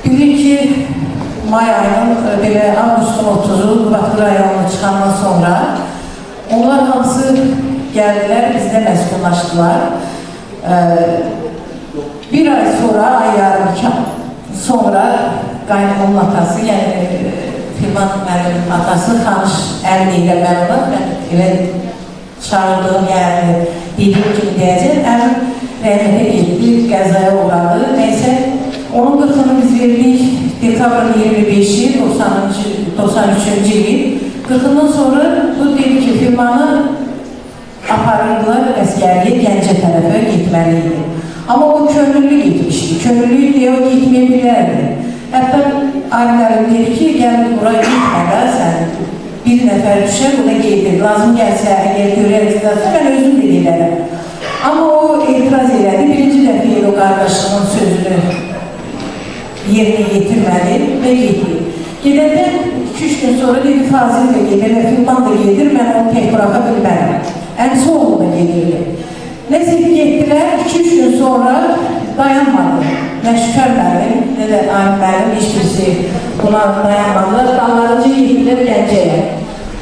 S16: Bilir ki, may ayının, belə avqustun 30'u Bakı rayonuna çıxandan sonra onlar hamısı gəldilər, bizdə məskunlaşdılar. Bir ay sonra, ay yarım sonra qaynımın atası, yəni Filman müəllimin atası Xanış Əli ilə mən elə çağırdığım yəni dediğim kimi deyəcək, Əlim rəhmətə getdi, qəzaya uğradı. Neysə, onun 40'ını biz verdik dekabrın 25'i 93. il. 40'ından sonra bu dedi ki Filmanı aparırdılar əskəriyə Gəncə tərəfə getməliydi. Amma o könüllü gitmişdi. Könüllü diye o gitmeye bilərdi. Hətta alimlərim dedi ki, gəl buraya gitmədə sən bir nəfər düşər, o da gedir. Lazım gəlsə, əgər görərizlərsə, mən özüm də gedərəm. Amma o etiraz elədi. Birinci dəfə o qardaşının sözünü yerine getirmədi və getdi. Gedəndən 2-3 gün sonra dedi, Fazil də gedir və Filman da gedir, mən onu tək bıraka bilmərəm. Əmsi oğlu da gedirdi. Nəsə getdilər, 2-3 gün sonra dayanmadı. Nə Şükər müəllim, nə də Alim müəllim, heç birisi buna dayanmadılar. Dallarınca getdilər Gəncəyə.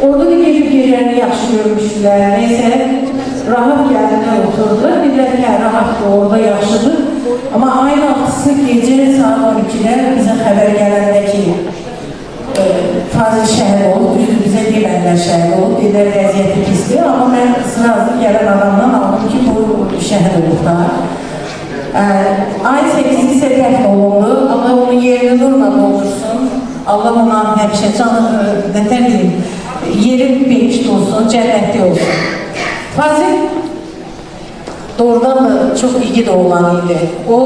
S16: Orada da gedib yerlərini yaxşı görmüşdülər. Neysə, rahat gəldilər, oturdular. Dedilər ki, rahatdır, orada yaxşıdır. Amma ayın 6'sı gecə saat 12'də bizə xəbər gələndə ki, Fazil şəhid olub, düzdür bizə demədilər şəhid olub, dedilər vəziyyəti pisdir. Amma mən sırası gələn adamdan aldım ki, bu şəhid olub da. Ayın 8'i isə dəfn olundu. Allah onun yerini nurla doldursun. Allah ona həmişə canı, nətər deyim, yeri behişt olsun, cənnətli olsun. Fazil doğrudan da çok igid oğlan idi. O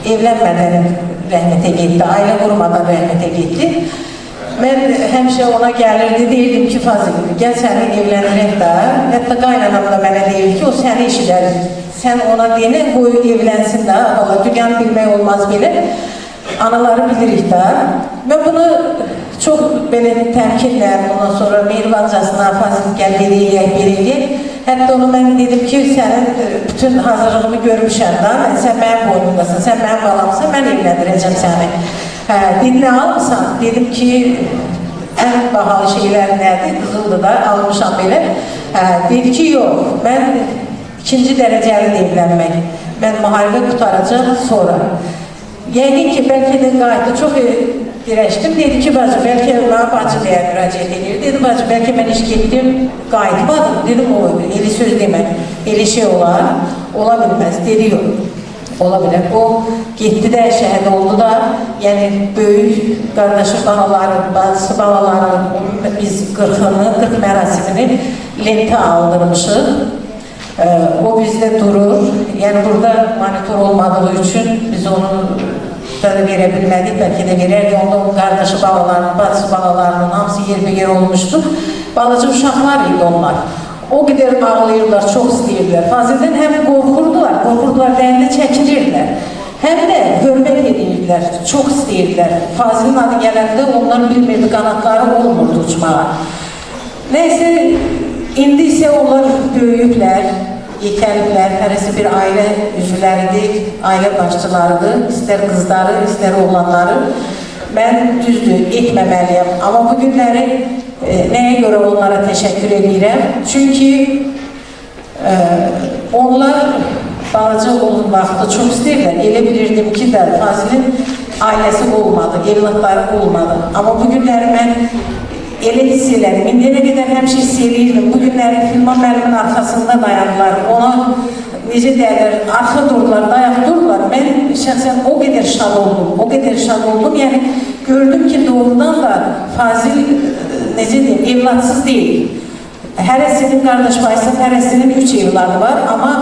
S16: evlənmədən rəhmətə getdi, ailə qurmadan rəhmətə getdi. Mən həmişə ona gəlirdi, deyirdim ki, Fazil, gəl səni evləndirək də. Hətta qaynanam da mənə deyir ki, o səni eşidər, Sən ona deyən, qoyu evlənsin də, valla dünyanı bilmək olmaz belə. Anaları bilirik də. Mən bunu çox belə təmkinlə, ondan sonra mehribancasına Fazil gəl eləyək. Hətta onu mən dedim ki, sənin bütün hazırlığını görmüşəm da, sən mənim boynundasın, sən mənim balamsın, mən evləndirəcəm səni. Dedi, nə almışsan? Dedim ki, ən bahalı şeylər nədir? Qızıldır da, almışam belə. Dedi ki, yox, mən ikinci dərəcəli evlənmək. Mən müharibə qutaracaq sonra. Yəqin ki, bəlkə də qayıtdı, çox dirəşdim. Dedi ki, bacı, bəlkə mənə bacı deyə müraciət edir. Dedi, bacı, bəlkə mən iş getdim, qayıtmadım. Dedim, o, eli söz demək, eli şey olar, ola bilməz. Dedi, yox, ola bilər. O, getdi də, şəhid oldu da, yəni, böyük qardaşı balaları, bacısı balaları, biz 40 mərasimini lentə aldırmışıq. O bizdə durur, yəni burada monitor olmadığı üçün biz onu da verə bilmədik, bəlkə də verərdik, onda onun qardaşı balalarının, bacısı balalarının hamısı yer olmuşdu. Balaca uşaqlar idi onlar. O qədər ağlayırlar, çox istəyirlər. Fazildən həm qorxurdular, dəyində çəkilirdilər. Həm də hörmət edirlər, çox istəyirlər. Fazilin adı gələndə onlar bilmirdi, qanatları olmurdu uçmağa. Nəysə, İndi isə onlar böyüyüblər, yekəliblər, hərəsi bir ailə üzvləridir, ailə başçılarıdır, istər qızları, istər oğlanları. Mən düzdür, etməməliyəm, amma bu günləri nəyə görə onlara təşəkkür edirəm? Çünki onlar balaca olan vaxtı çox istəyirlər. Elə bilirdim ki, Fazilin ailəsi olmadı, evlatları olmadı. Amma bu günləri mən elə hiss elədim. İndiyə qədər həmişə hiss eləyirdim. Bu günləri Filman müəllimin arxasında dayandılar. Ona necə deyirlər, arxa durdular, dayaq durdular. Mən şəxsən o qədər şad oldum. Yəni, gördüm ki, doğrudan da Fazil, necə deyim, evladsız deyil. Hərəsinin qardaş bacısı, hərəsinin 3 evladı var. Amma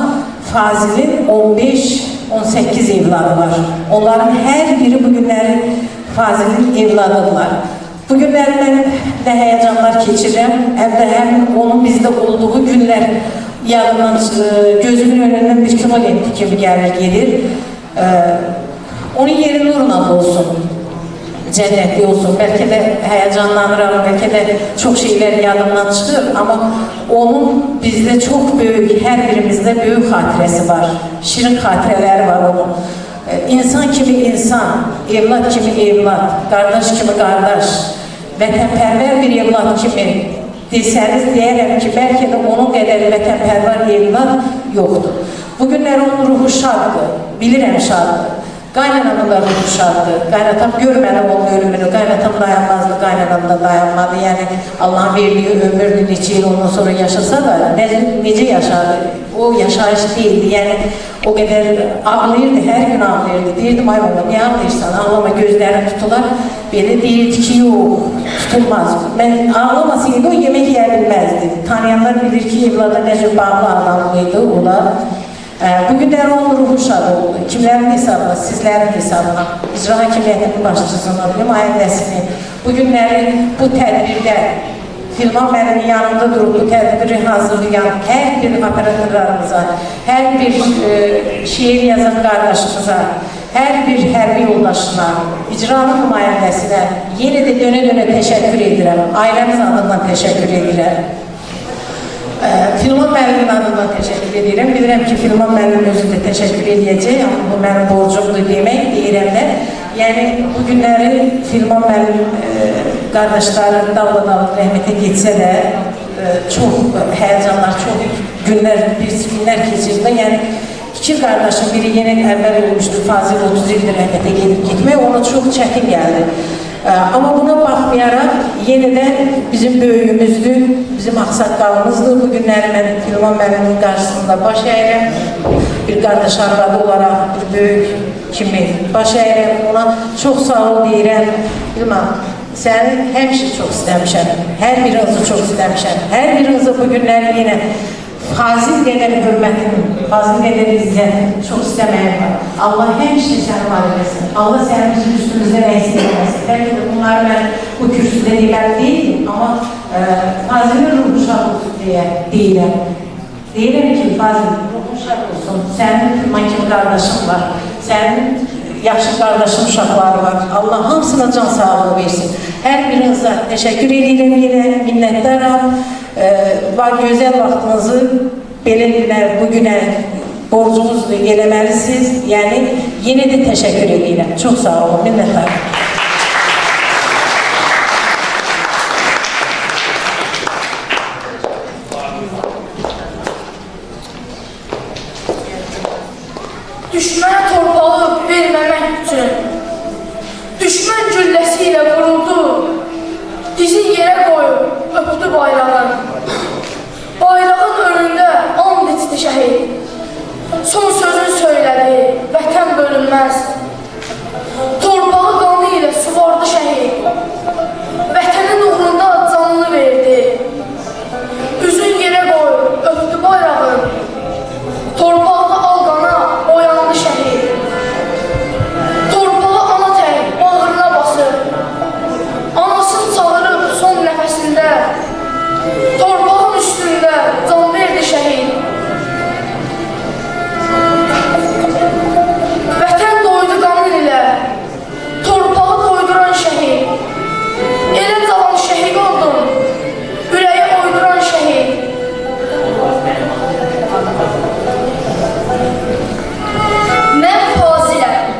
S16: Fazilin 15-18 evladı var. Onların hər biri bu günləri Fazilin evladıdırlar. Bu günləri mən də həyəcanlar keçirəm, həm onun bizdə olduğu günlər yadımdan, gözümün önündən bir kilolenti kimi gelir. Onun yeri nurla olsun, cənnətli olsun. Bəlkə də həyəcanlanıram, bəlkə də çox şeylər yadımdan çıxır, amma onun bizdə çox böyük, hər birimizdə böyük xatirəsi var, şirin xatirələri var onun. İnsan kimi insan, evlat kimi evlat, qardaş kimi qardaş, vətənpərvər bir evlat kimi desəniz, deyərəm ki, bəlkə də onun qədər vətənpərvər evlat yoxdur. Bugünlər onun ruhu şaddır, bilirəm şaddır. Qaynanamın da ruhu şaddır. Qaynatam görmədi onun ölümünü, qaynatam dayanmazdı, qaynanam da dayanmadı. Yəni, Allah'ın verdiği ömürdür, neçə il ondan sonra yaşasa da, necə yaşadı? O yaşayış değildi, yəni o qədər ağlayırdı, hər gün ağlayırdı. Deyirdim, ay baba, niyə ağlayırsan? Ağlama, gözlərini tutular. Belə deyirdi ki, yox, tutulmaz. Mən ağlamasaydı, o yemək yer bilməzdi. Tanıyanlar bilir ki, evlada necə bağlı adamlıydı, o da. Bugünlər onun ruhu şad oldu. Kimlərin hesabına, sizlərin hesabına, icra hakimiyyətinin başçısını, nümayəndəsini, bugünləri bu tədbirdə Filman müəllimin yanında durub bu tədbiri hazırlayan hər bir operatörlarımıza, hər bir şiir yazan qardaşımıza, hər bir hərbi yoldaşına, icranın nümayəndəsinə yenə də dönə-dönə təşəkkür edirəm. Ailəmiz adından təşəkkür edirəm. Filman müəllimin adından təşəkkür edirəm. Bilirəm ki, Filman müəllim özü də təşəkkür edəcək, amma bu mənim borcumdur demək, deyirəmlər. Yəni, bu günləri Filman müəllim qardaşları dağla-dağla rəhmətə getsə də çox həyəcanlar, çox günlər keçirdi. Yəni, iki qardaşın biri yenə əvvəl olmuşdur, Fazil 30 ildir rəhmətə gedib getmək, ona çox çətin gəldi. Amma buna baxmayaraq, yenə də bizim böyüyümüzdür, bizim axsaqqalımızdır. Bu günləri mən Filman müəllimin qarşısında baş əyirəm, bir qardaş arvadı olaraq, bir böyük kimi baş əyirəm, ona çox sağ ol deyirəm. Filman, səni həmişə çox istəmişəm, hər birinizi çox istəmişəm, hər birinizi bu günləri yenə Fazil qədər hörmətin, Fazil qədər izzətin çox istəməyəm var. Allah həmişə səni var eləsin, Allah sənin bizim üstümüzdən əksik eləsin. Bəlkə də bunları mən bu kürsüdə deməli deyildim, amma Fazilin ruhu şad olsun deyə deyirəm. Deyirəm ki, Fazil, ruhun şad olsun. Sənin Firman kimi qardaşın var. Sənin yaxşı qardaşın uşaqları var. Allah hamısına can sağlığı versin. Hər birinizə təşəkkür edirəm yenə, minnətdaram. Gözəl vaxtınızı belə günlər, bu günə borcunuzdur, eləməlisiniz. Yəni, yenə də təşəkkür edirəm. Çox sağ olun, minnətdaram.
S17: Düşmənə torpağı verməmək üçün düşmən gülləsiyle vuruldu, dizi yerə qoyub, öpdü bayrağın. Bayrağın önündə and içdi şəhid, son sözünü söylədi, vətən bölünməz. Torpağı qanı ilə suvardı şəhid, vətənin uğrunda canını verdi. Üzün yerə qoyub, öpdü bayrağın, torpaqda alqana oyandı şəhid. Torpağı ana tək bağrına basır, anasını çağırıb son nəfəsində, torpağın üstündə can verdi şəhid. Vətən doydu qanın ilə, torpağı doyduran şəhid. Elə cavan şəhid oldun, ürəyə oyduran şəhid.
S18: Mən Faziləm,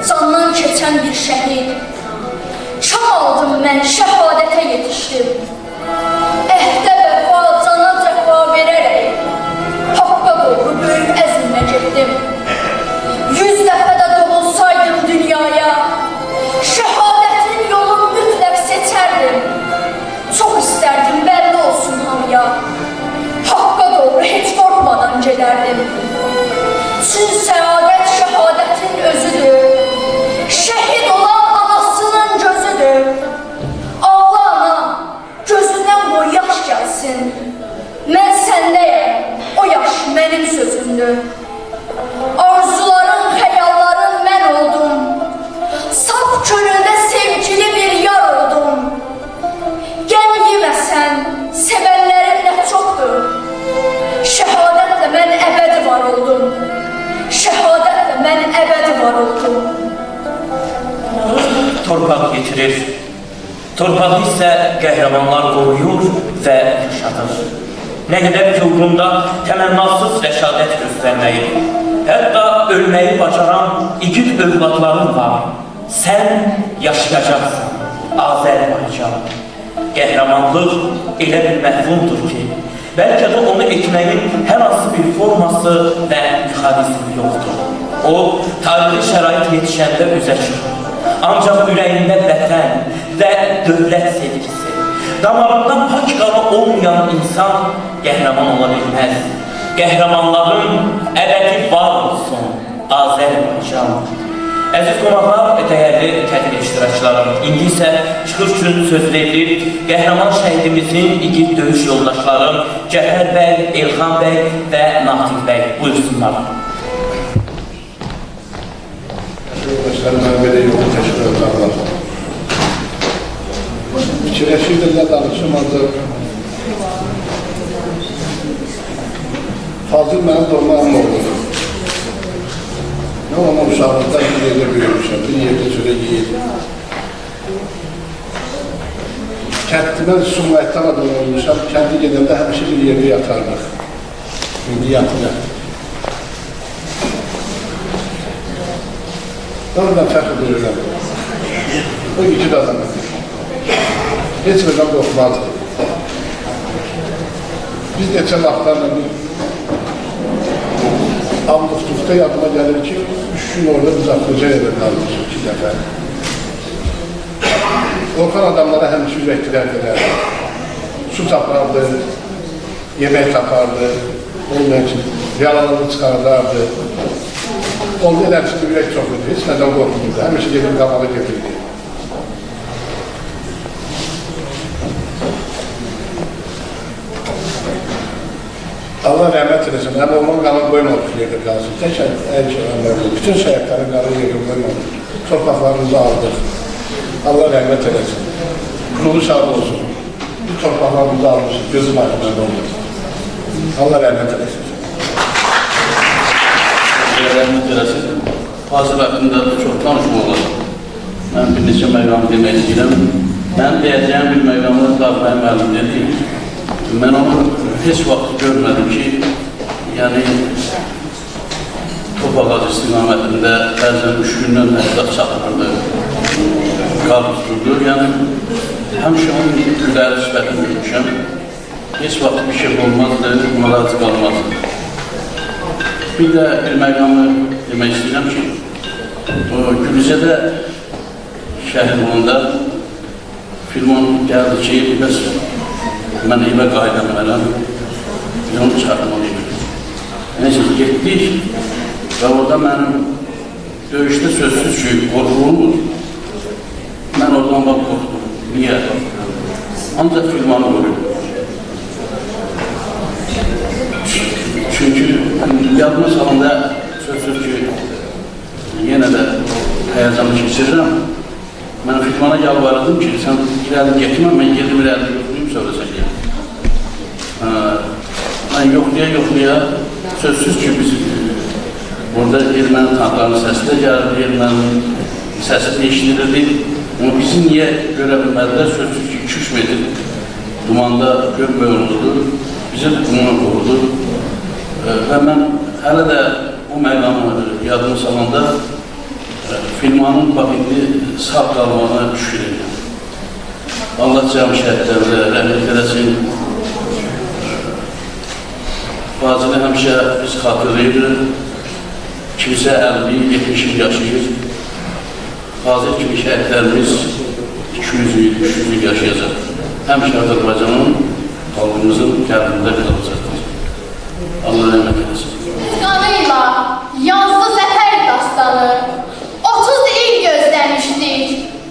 S18: candan keçən bir şəhid. Çam aldım mən, şəhadətə yetişdim. Əhdə vəfa, cana cəfa verərək, haqqa doğru böyük əzmə getdim. 100 dəfə də doğulsaydım dünyaya, şəhadətin yolunu mütləq seçərdim. Çox istərdim, bəlli olsun hamıya, haqqa doğru heç qorxmadan gedərdim. Çün səadət şəhadətin özüdür, şəhid olan anasının gözüdür. Ağla ana, gözündən qoy yaş gəlsin, mən səndəyəm, o yaş mənim sözümdür. Arzuların, xəyalların mən oldum, saf köründə sevgili bir yar oldum. Qəm yeməsən, sevənlərin nə çoxdur, şəhadətlə mən əbədi var oldum. Şəhadətlə mən əbədi var oldum.
S15: Torpaq getirir. Torpağı isə qəhrəmanlar qoruyur və yaşadır. Nə qədər ki, uğrunda təmənnasız rəşadət göstərməyi, hətta ölməyi bacaran igid övladların var. Sən yaşayacaqsın, Azərbaycan. Qəhrəmanlıq elə bir məhvumdur ki, bəlkə də onu etməyin hər hansı bir forması və mexanizmi yoxdur. O, tarixi şərait yetişəndə üzə çıxır. Ancaq ürəyində vətən və dövlət sevgisi, damarında pak qanı olmayan insan qəhrəman ola bilməz. Qəhrəmanların əbədi var olsun, Azərbaycan. Əziz qonaqlar, dəyərli tədbir iştirakçıları, indi isə çıxış üçün söz verilir qəhrəman şəhidimizin igid döyüş yoldaşları Cəfər bəy, Elxan bəy və Natiq bəy. Buyursunlar.
S19: Göstərməni belə yox, təşkil edəcəklər. Fikirləşirdim də danışım, ancaq Fazil mənim doğmağım oldu. Nə onun uşaqlıqda bir yerdə böyümüşəm, bir yerdə çörə yeyirdim. Kəndimən Sumqayıtdan adam olmuşam, kəndi gedəndə həmişə bir yerdə yatardıq. İndi yatırıq. Oradan fəxr duyuram. O igid adamı. Heç birdən qorxmazdı. Biz neçə vaxtlarla bir Avqustus'ta yadıma gəlir ki, 3 gün orada biz Aklıcayev'e qalmışıq 2 dəfə. Qorxan adamlara həmişə ürəkdilər gedərdi. Su tapardı, yemək tapardı, olmayan ki, yalanını çıxardardı. Onda elə ki, ürək çox idi, heç nədən qorxmurdu, həmişə gedib qabağa getirdi. Allah rəhmət edəsin, həm onun qanı qoymadı ki, yerdə qalsın. Tək əl-kəmərlərdir, bütün şəhətlərin qanı yerdə qoymadı. Torpaqlarımızı aldıq. Allah rəhmət edəsin. Qurulu şahı olsun. Bu torpaqlarımızı almışıq, gözüm aydınlarda oldu. Allah rəhmət edəsin.
S20: rəhmət eləsin. Fazil haqqında da çox danışmaq olar. Mən bir neçə məqamı demək istəyirəm. Mən deyəcəyim bir məqamı Dağbay müəllim dedi. Mən onu heç vaxt görmədim ki, yəni Topağac istiqamətində bəzən 3 gündən ətraf çatmırdı, qar tuturdu. Yəni, həmişə onun güləri sifətini görmüşəm. Heç vaxt bir şey olmazdı, marac qalmazdı. Bir də bir məqamı demək istəyirəm ki, Gülüzədə şəhid olanda filmon gəldi ki, bəs mən evə qayıdamayarım, biz onu çıxartmalıyım. Neyse, getdik və orada mənim döyüşdə sözsüz ki, qorxulmur. Mən oradan bak qorxdum. Niyə? Ancaq filmanı görüyorum. Çünkü yadıma salanda sözsüz ki, yenə də həyəcanı keçirirəm. Mən filmana yalvardım ki, sən irəli getmə, mən gedim irəli yoxlayım, sonra sən gel. Mən yoxlaya, sözsüz ki, biz burada erməni tanklarının səsi də gəlirdi, erməninin səsi də işləyirdi. Ama bizi niyə görə bilmədilər? Sözsüz ki, 2-3 metr dumanda görmək olurdu, bizi dumana qorudu. Və mən hələ də bu məqamı yadıma salanda filmanın bax indi sağ qalmağına şükür edirəm. Allah cəmi şəhidlərə rəhmət eləsin. Fazili həmişə biz xatırlayırıq. Kimsə 50-70 il yaşayır. Fazil kimi şəhidlərimiz 200 il, 300 il yaşayacaq. Həmişə Azərbaycanın, xalqımızın qəlbində qalacaqdır. Allah rəhmət eləsin.
S18: Qanıyla yazdı zəfər dastanı, 30 il gözləmişdik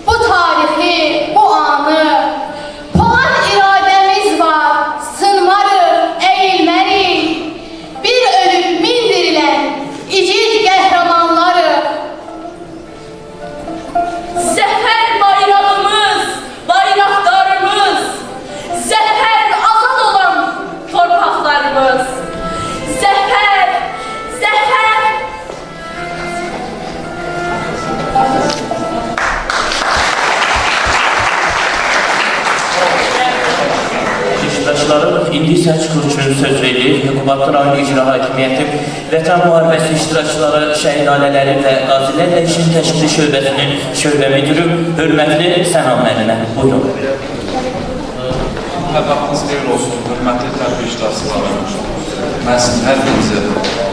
S18: bu tarihi, bu anı. Polad iradəmiz var, sınmarıq, eğilmərik. Bir ölüb mindirilən igid qəhrəmanlarıq.
S8: Zəfər bayrağımız, bayraqlarımız, zəfər azad olan torpaqlarımız. Zəfər, zəfər.
S15: İştirakçıları indi isə çıxır üçün söz verir. Hökumatlı rayon icra hakimiyyəti Vətən müharibəsi iştirakçıları, şəhid ailələri və qazilərlə işin təşkili şöbəsinin şöbə müdürü hörmətli Sənam müəllimə. Buyurun.
S4: Vaxtınız xeyir olsun, hörmətli tədbir iştirakçıları. Mən sizin hər birinizi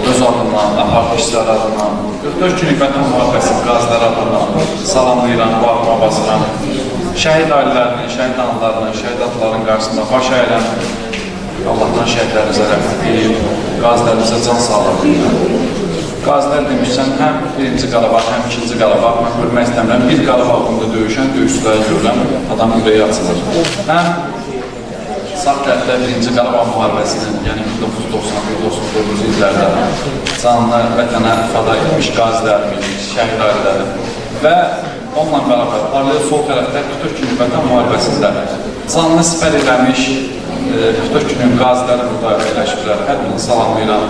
S4: öz adından, apartı işçiləri adından, 44 günlük Vətən müharibəsi qaziləri adından salamlayıram, bağırma basıram. Şəhid ailələrinin, şəhid analarının, şəhid atların qarşısında baş əyiləm. Allahdan şəhidlərimizə rəhmət edib, qazilərimizə can sağlıq. Qazilər demişsən, həm birinci Qarabağ, həm ikinci Qarabağ, mən görmək istəmirəm. Bir Qarabağ uğrunda döyüşən döyüşçüləri görürəm, adam ürəyi açılır. Həm sağ tərəfdə birinci Qarabağ müharibəsinin, yəni 1991-1999 illərdə canlı vətənə fəda etmiş qazilərimiz, şəhid ailələri və onunla bərabər paralel sol tərəfdə 44 günlük vətən müharibəsində canlı sipər eləmiş 44 günlük qaziləri burada əyləşiblər. Hər birini salamlayıram.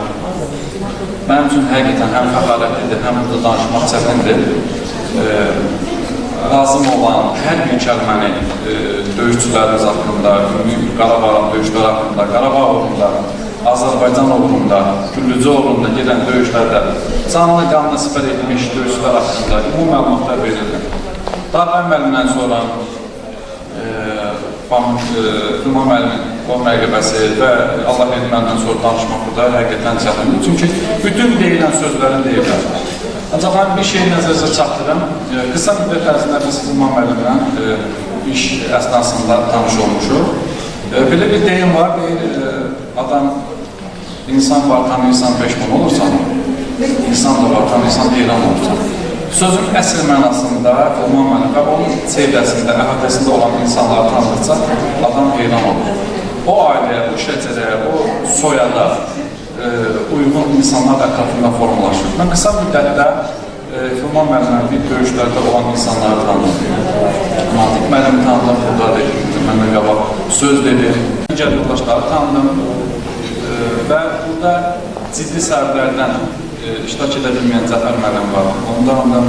S4: Mənim üçün həqiqətən həm fəxarətlidir, həm burada danışmaq çətindir. Lazım olan hər bir kəlməni döyüşçülərimiz haqqında, Qarabağ döyüşləri haqqında, Qarabağ uğrunda, Azərbaycan uğrunda, Güllücə uğrunda gedən döyüşlərdə canlı qanlı sipər edilmiş döyüşçülər haqqında ümumi məlumatlar verildi. Dağbay müəllimdən sonra Filman müəllimin o məqəbəsi və Allah edilməndən sonra danışmaq burada həqiqətən çətindir. Çünki bütün deyilən sözlərin deyirlər. Ancaq mən bir şey nəzərə çatdırım. Qısa müddət ərzində biz Filman müəllimlə iş əsnasında tanış olmuşuq. Belə bir deyim var, adam, insan var, tanıyırsan 5 min olursan, insan da var, tanıyırsan heyran olursan. Sözün əsl mənasında, Filman müəllim və onun çevrəsində, əhatəsində olan insanları tanıdıqca adam heyran olur. O ailəyə, o şəcərəyə, o soyada uyğun insanlar ətrafında formalaşır. Mən qısa müddətdə Filman müəllimlə bir döyüşlərdə olan insanları tanıdım. Mantiq müəllimi tanıdım, buradadır, məndən qabaq söz dedi. Digər yoldaşları tanıdım və burada ciddi səbəblərdən iştirak edə bilməyən Cəfər müəllim var. Ondan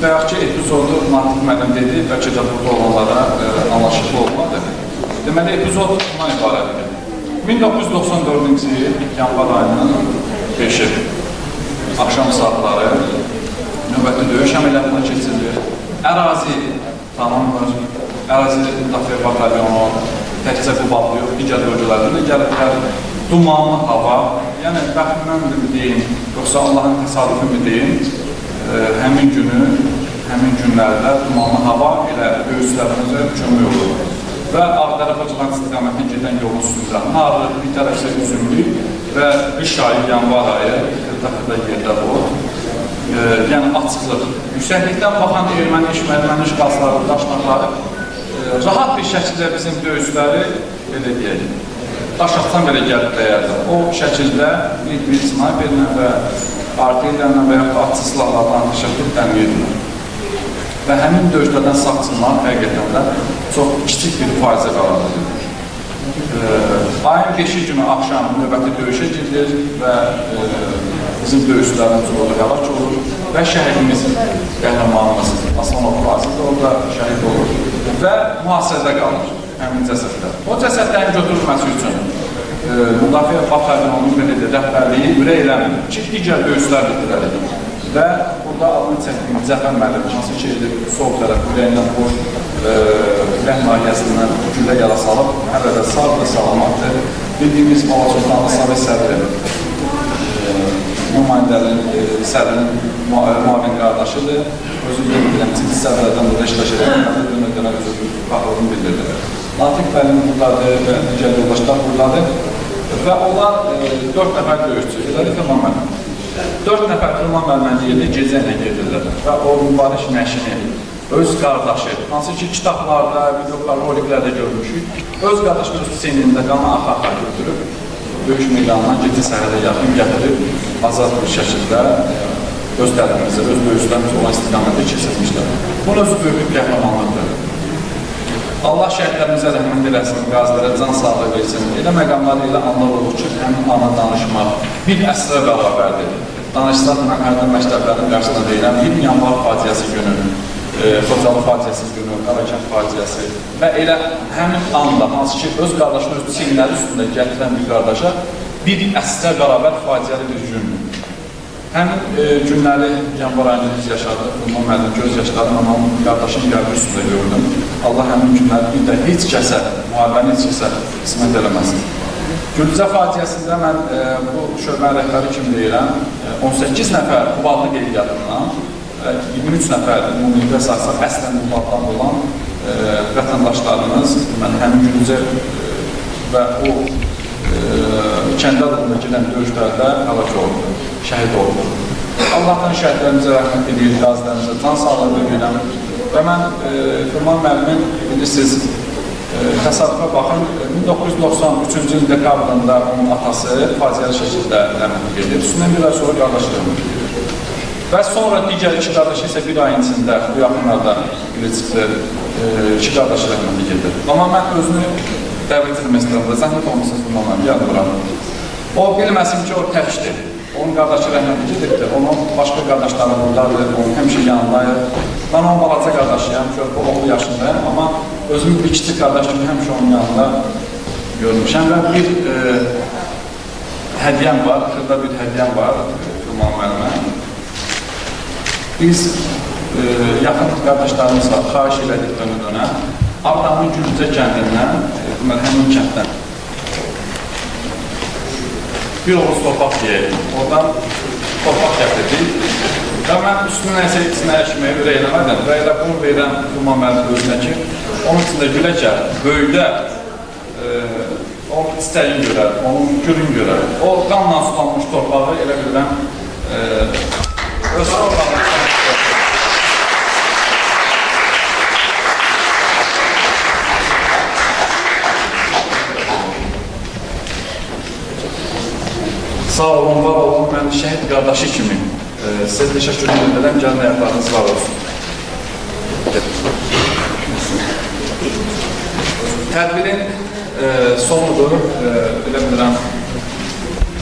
S4: bayaqki epizodu Natiq müəllim dedi, bəlkə də burada olanlara anlaşıqlı olmadı. Deməli, epizod buna ibarətdir. 1994-cü il yanvar ayının 5-i axşam saatları növbəti döyüş əməliyyatına keçirilir. Ərazi tanınmır. Ərazi müdafiə batalyonu təkcə bu bağlı yox, digər bölgələrdə də gəliblər. Dumanlı hava, yəni bəxtməndir mi deyim, yoxsa Allahın təsadüfü mü deyim, həmin günü, həmin günlərdə dumanlı hava ilə döyüşlərimizə kömək olur. Və Ağdərə-Xocavənd istiqamətini gedən yolun üstündə narlı, bir tərəfsə üzümlük və qış ayı, yanvar ayı xırda-xırda yerdə olur. Yəni açıqlıq. Yüksəklikdən baxan erməni işğalçıları, daşnaqları rahat bir şəkildə bizim döyüşləri belə deyək. Daş atsan belə gəlib dəyərdir. O şəkildə bir snayperlə və artilleriyanla və yaxud da atçı silahlarla təşəkkür təmin edilir. Və həmin döyüşlərdən sağ çıxmaq həqiqətən də çox kiçik bir faizə qərar edilir. Ayın 5-ci günü axşam növbəti döyüşə gedilir və bizim döyüşçülərin çoxu həlak olur və şəhidimiz, qəhrəmanımız Aslanov Qazi də orada şəhid olur və mühasirədə qalır həmin cəsədlər. O cəsədlərin götürülməsi üçün müdafiə batalyonunun rəhbərliyi ürək eləmir ki, digər döyüşlər bitirəlir. Və burada adını çəkdiyim Cəfər müəllim, hansı ki, sol tərəf ürəyindən boş ürək nahiyəsindən güllə yara salıb, hələ də sağ və salamatdır. Bildiyimiz Malaçotanlı Sovet sədri, nümayəndənin sədrinin müavin qardaşıdır. Özü bildirəm, ciddi sədrlərdən burada iştirak edən dönə baxılığını bildirdir. Natiq müəllim buradadır və digər yoldaşlar buradadır və onlar 4 nəfər döyüşçü, elədir Firman müəllim. 4 nəfər Firman müəllimin yerində gecə ilə gedirlər və o mübarək məşini, öz qardaşı, hansı ki kitablarda, videolar, roliklərdə görmüşük, öz qardaşını öz sinində qanı axa-axa götürüb, döyüş meydanından gecə səhərdə yaxın gətirib, azad bir şəkildə öz tərəfimizə, öz döyüşlərimiz olan istiqamətdə keçirmişlər. Bunun özü böyük bir qəhrəmanlıqdır. Allah şəhidlərimizə rəhmət eləsin, qazilərə can sağlığı versin. Elə məqamları ilə anlar olur ki, həmin ana danışmaq bir əsrə bərabərdir. Danışsaqla hərdən məktəblərin qarşısında deyilən 20 yanvar faciəsi günü, Xocalı faciəsi günü, Qarakənd faciəsi və elə həmin anda, hansı ki, öz qardaşını öz çiğnələri üstündə gətirən bir qardaşa bir əsrə bərabər faciəli bir gündür. Həmin günləri yanvar ayında biz yaşadıq, Firman müəllim göz yaşlarım, anamın qardaşın qəbri üstündə gördüm. Allah həmin günləri bir də heç kəsə, müharibəni heç kəsə qismət eləməsin. Gülcə faciəsində mən bu şöbə rəhbəri kimi deyirəm, 18 nəfər Quballı qeydiyyatından, 23 nəfər ümumilikdə əsasaq əslən Quballıdan olan vətəndaşlarımız həmin Gülcə və o kəndə adında gedən döyüşlərdə həlak oldu, şəhid oldu. Allahdan şəhidlərimizə rəhmət edir, qazilərimizə can sağlığı verirəm. Və mən Firman müəllimin, bilirsiniz, təsadüfə baxın, 1993-cü il dekabrında onun atası faciəli şəkildə rəhmət edir. Üstündən bir ay sonra qardaşı rəhmət edir. Və sonra digər iki qardaşı isə bir ayın içində, bu yaxınlarda Bilecikdə iki qardaşı rəhmət edir. Amma mən özünü dəvət etmək istəyirəm, zəhmət olmasın Firman gəl bura. O bilməsin ki, o təkdir. Onun qardaşı rəhmət edirdir, onun başqa qardaşları buradadır, onun həmişə yanındayır. Mən onun balaca qardaşıyam, körpə oğlu yaşındayım, amma özümün bir kiçik qardaşım həmişə onun yanında görmüşəm və bir hədiyyəm var, xırda bir hədiyyəm var Firman müəllimə. Biz yaxın qardaşlarımızla xahiş elədik dönə-dönə. Ağdamın Gülcə kəndindən, həmin kənddən bir oğuz torpaq deyək, oradan torpaq gətirdik və mən üstünü nəsə içinə əkməyi ürək eləmədən və elə bunu verən Firman müəllim özünə ki, onun içində güləcək, böyüdə onun istəyin görər, onun gülün görər. O qanla sulanmış torpağı elə bilən öz torpağını sağ olun, var olun, mən şəhid qardaşı kimi sizə təşəkkür edirəm, gəlin ayaqlarınız var olsun. Tədbirin sonudur, belə bilirəm,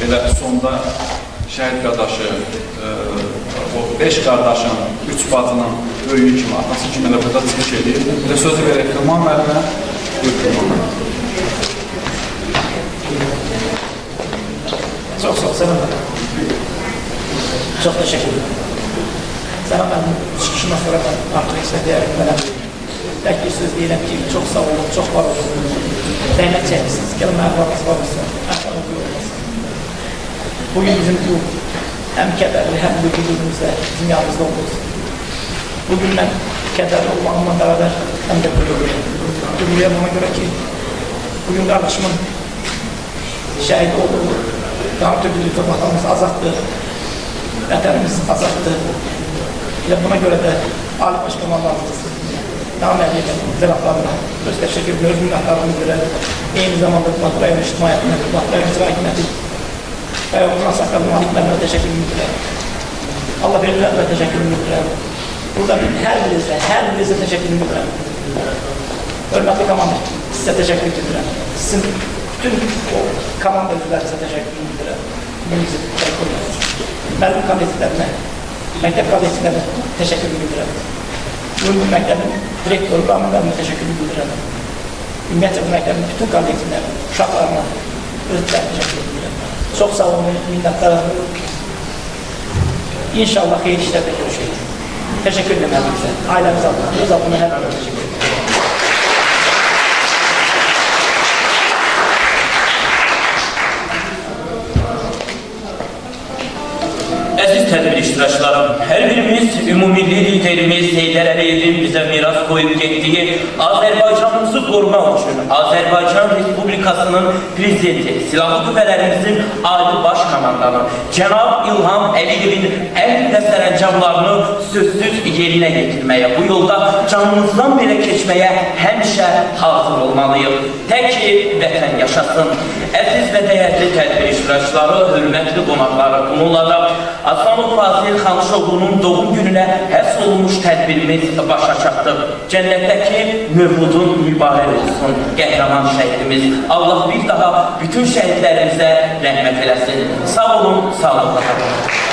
S4: elə sonda şəhid qardaşı, o 5 qardaşın, 3 bacının böyüyü kimi, atası kimi elə burada çıxış edir. Elə sözü verək Qılman müəllimə, buyur Qılman müəllimə.
S12: Çok sağ ol Selam. Çok teşekkür ederim. Selam ben çıkışından sonra ben artık istediğim tek bir söz diyelim ki çok sağ olun, çok var olun. Değnek çekmişsiniz, kelimeye varız varsa, bugün bizim bu hem kederli hem de günümüzde bizim yanımızda oldunuz. Bugün ben kederli olmamla beraber hem de gururluyum. Gururluyum ona göre ki bugün kardeşimin şehit olduğu Dağın Tökülü torbalarımız azalttı, vatanımız azalttı. Buna göre de Ali Başkomandanımız, Nami Aliye'nin ziraflarına öz teşekkür, öz minnettarlığını göre aynı zamanda Batırayan İçtima Hükümeti, Batırayan İcra Hükümeti ve Uzman Sakallı Maliklerine teşekkürümü dilerim. Allah verirlerine teşekkürümü dilerim. Burada her birinize teşekkürümü dilerim. Hürmetli komandır, size teşekkür ederim. Sizin bütün o komandacılarınıza teşekkür ederim. Bizi teşekkür ederim. Merhum kardeşlerine, mektep kardeşlerine teşekkür ederim. Bu mektebin direktörü Rahmanlarına teşekkür ederim. Ümmiyetçe bu mektebin bütün kardeşlerine, uşaklarına, özlerine teşekkür ederim. Çok sağ olun, minnettarım. İnşallah hayırlı işlerde görüşürüz. Teşekkür ederim hepinize. Ailemize adına her an teşekkür ederim.
S15: Əziz tədbir iştirakçılarım, hər birimiz ümumilli liderimiz Heydər Əliyevin bizə miras qoyub getdiyi Azərbaycanımızı qorumaq üçün Azərbaycan Respublikasının Prezidenti, Silahlı Qüvvələrimizin Ali Baş Komandanı Cənab İlham Əliyevin ən və sərəncamlarını sözsüz yerinə getirməyə, bu yolda canımızdan belə keçməyə həmişə hazır olmalıyıq. Tək ki, vətən yaşasın. Əziz və dəyərli tədbir iştirakçıları, hörmətli qonaqları, bununla da Aslanov Fazil Xanışoğlu'nun doğum gününə həsr olunmuş tədbirimiz başa çatdı. Cənnətdəki mövludun mübarək olsun, qəhrəman şəhidimiz. Allah bir daha bütün şəhidlərimizə rəhmət eləsin. Sağ olun, sağlıqla qalın.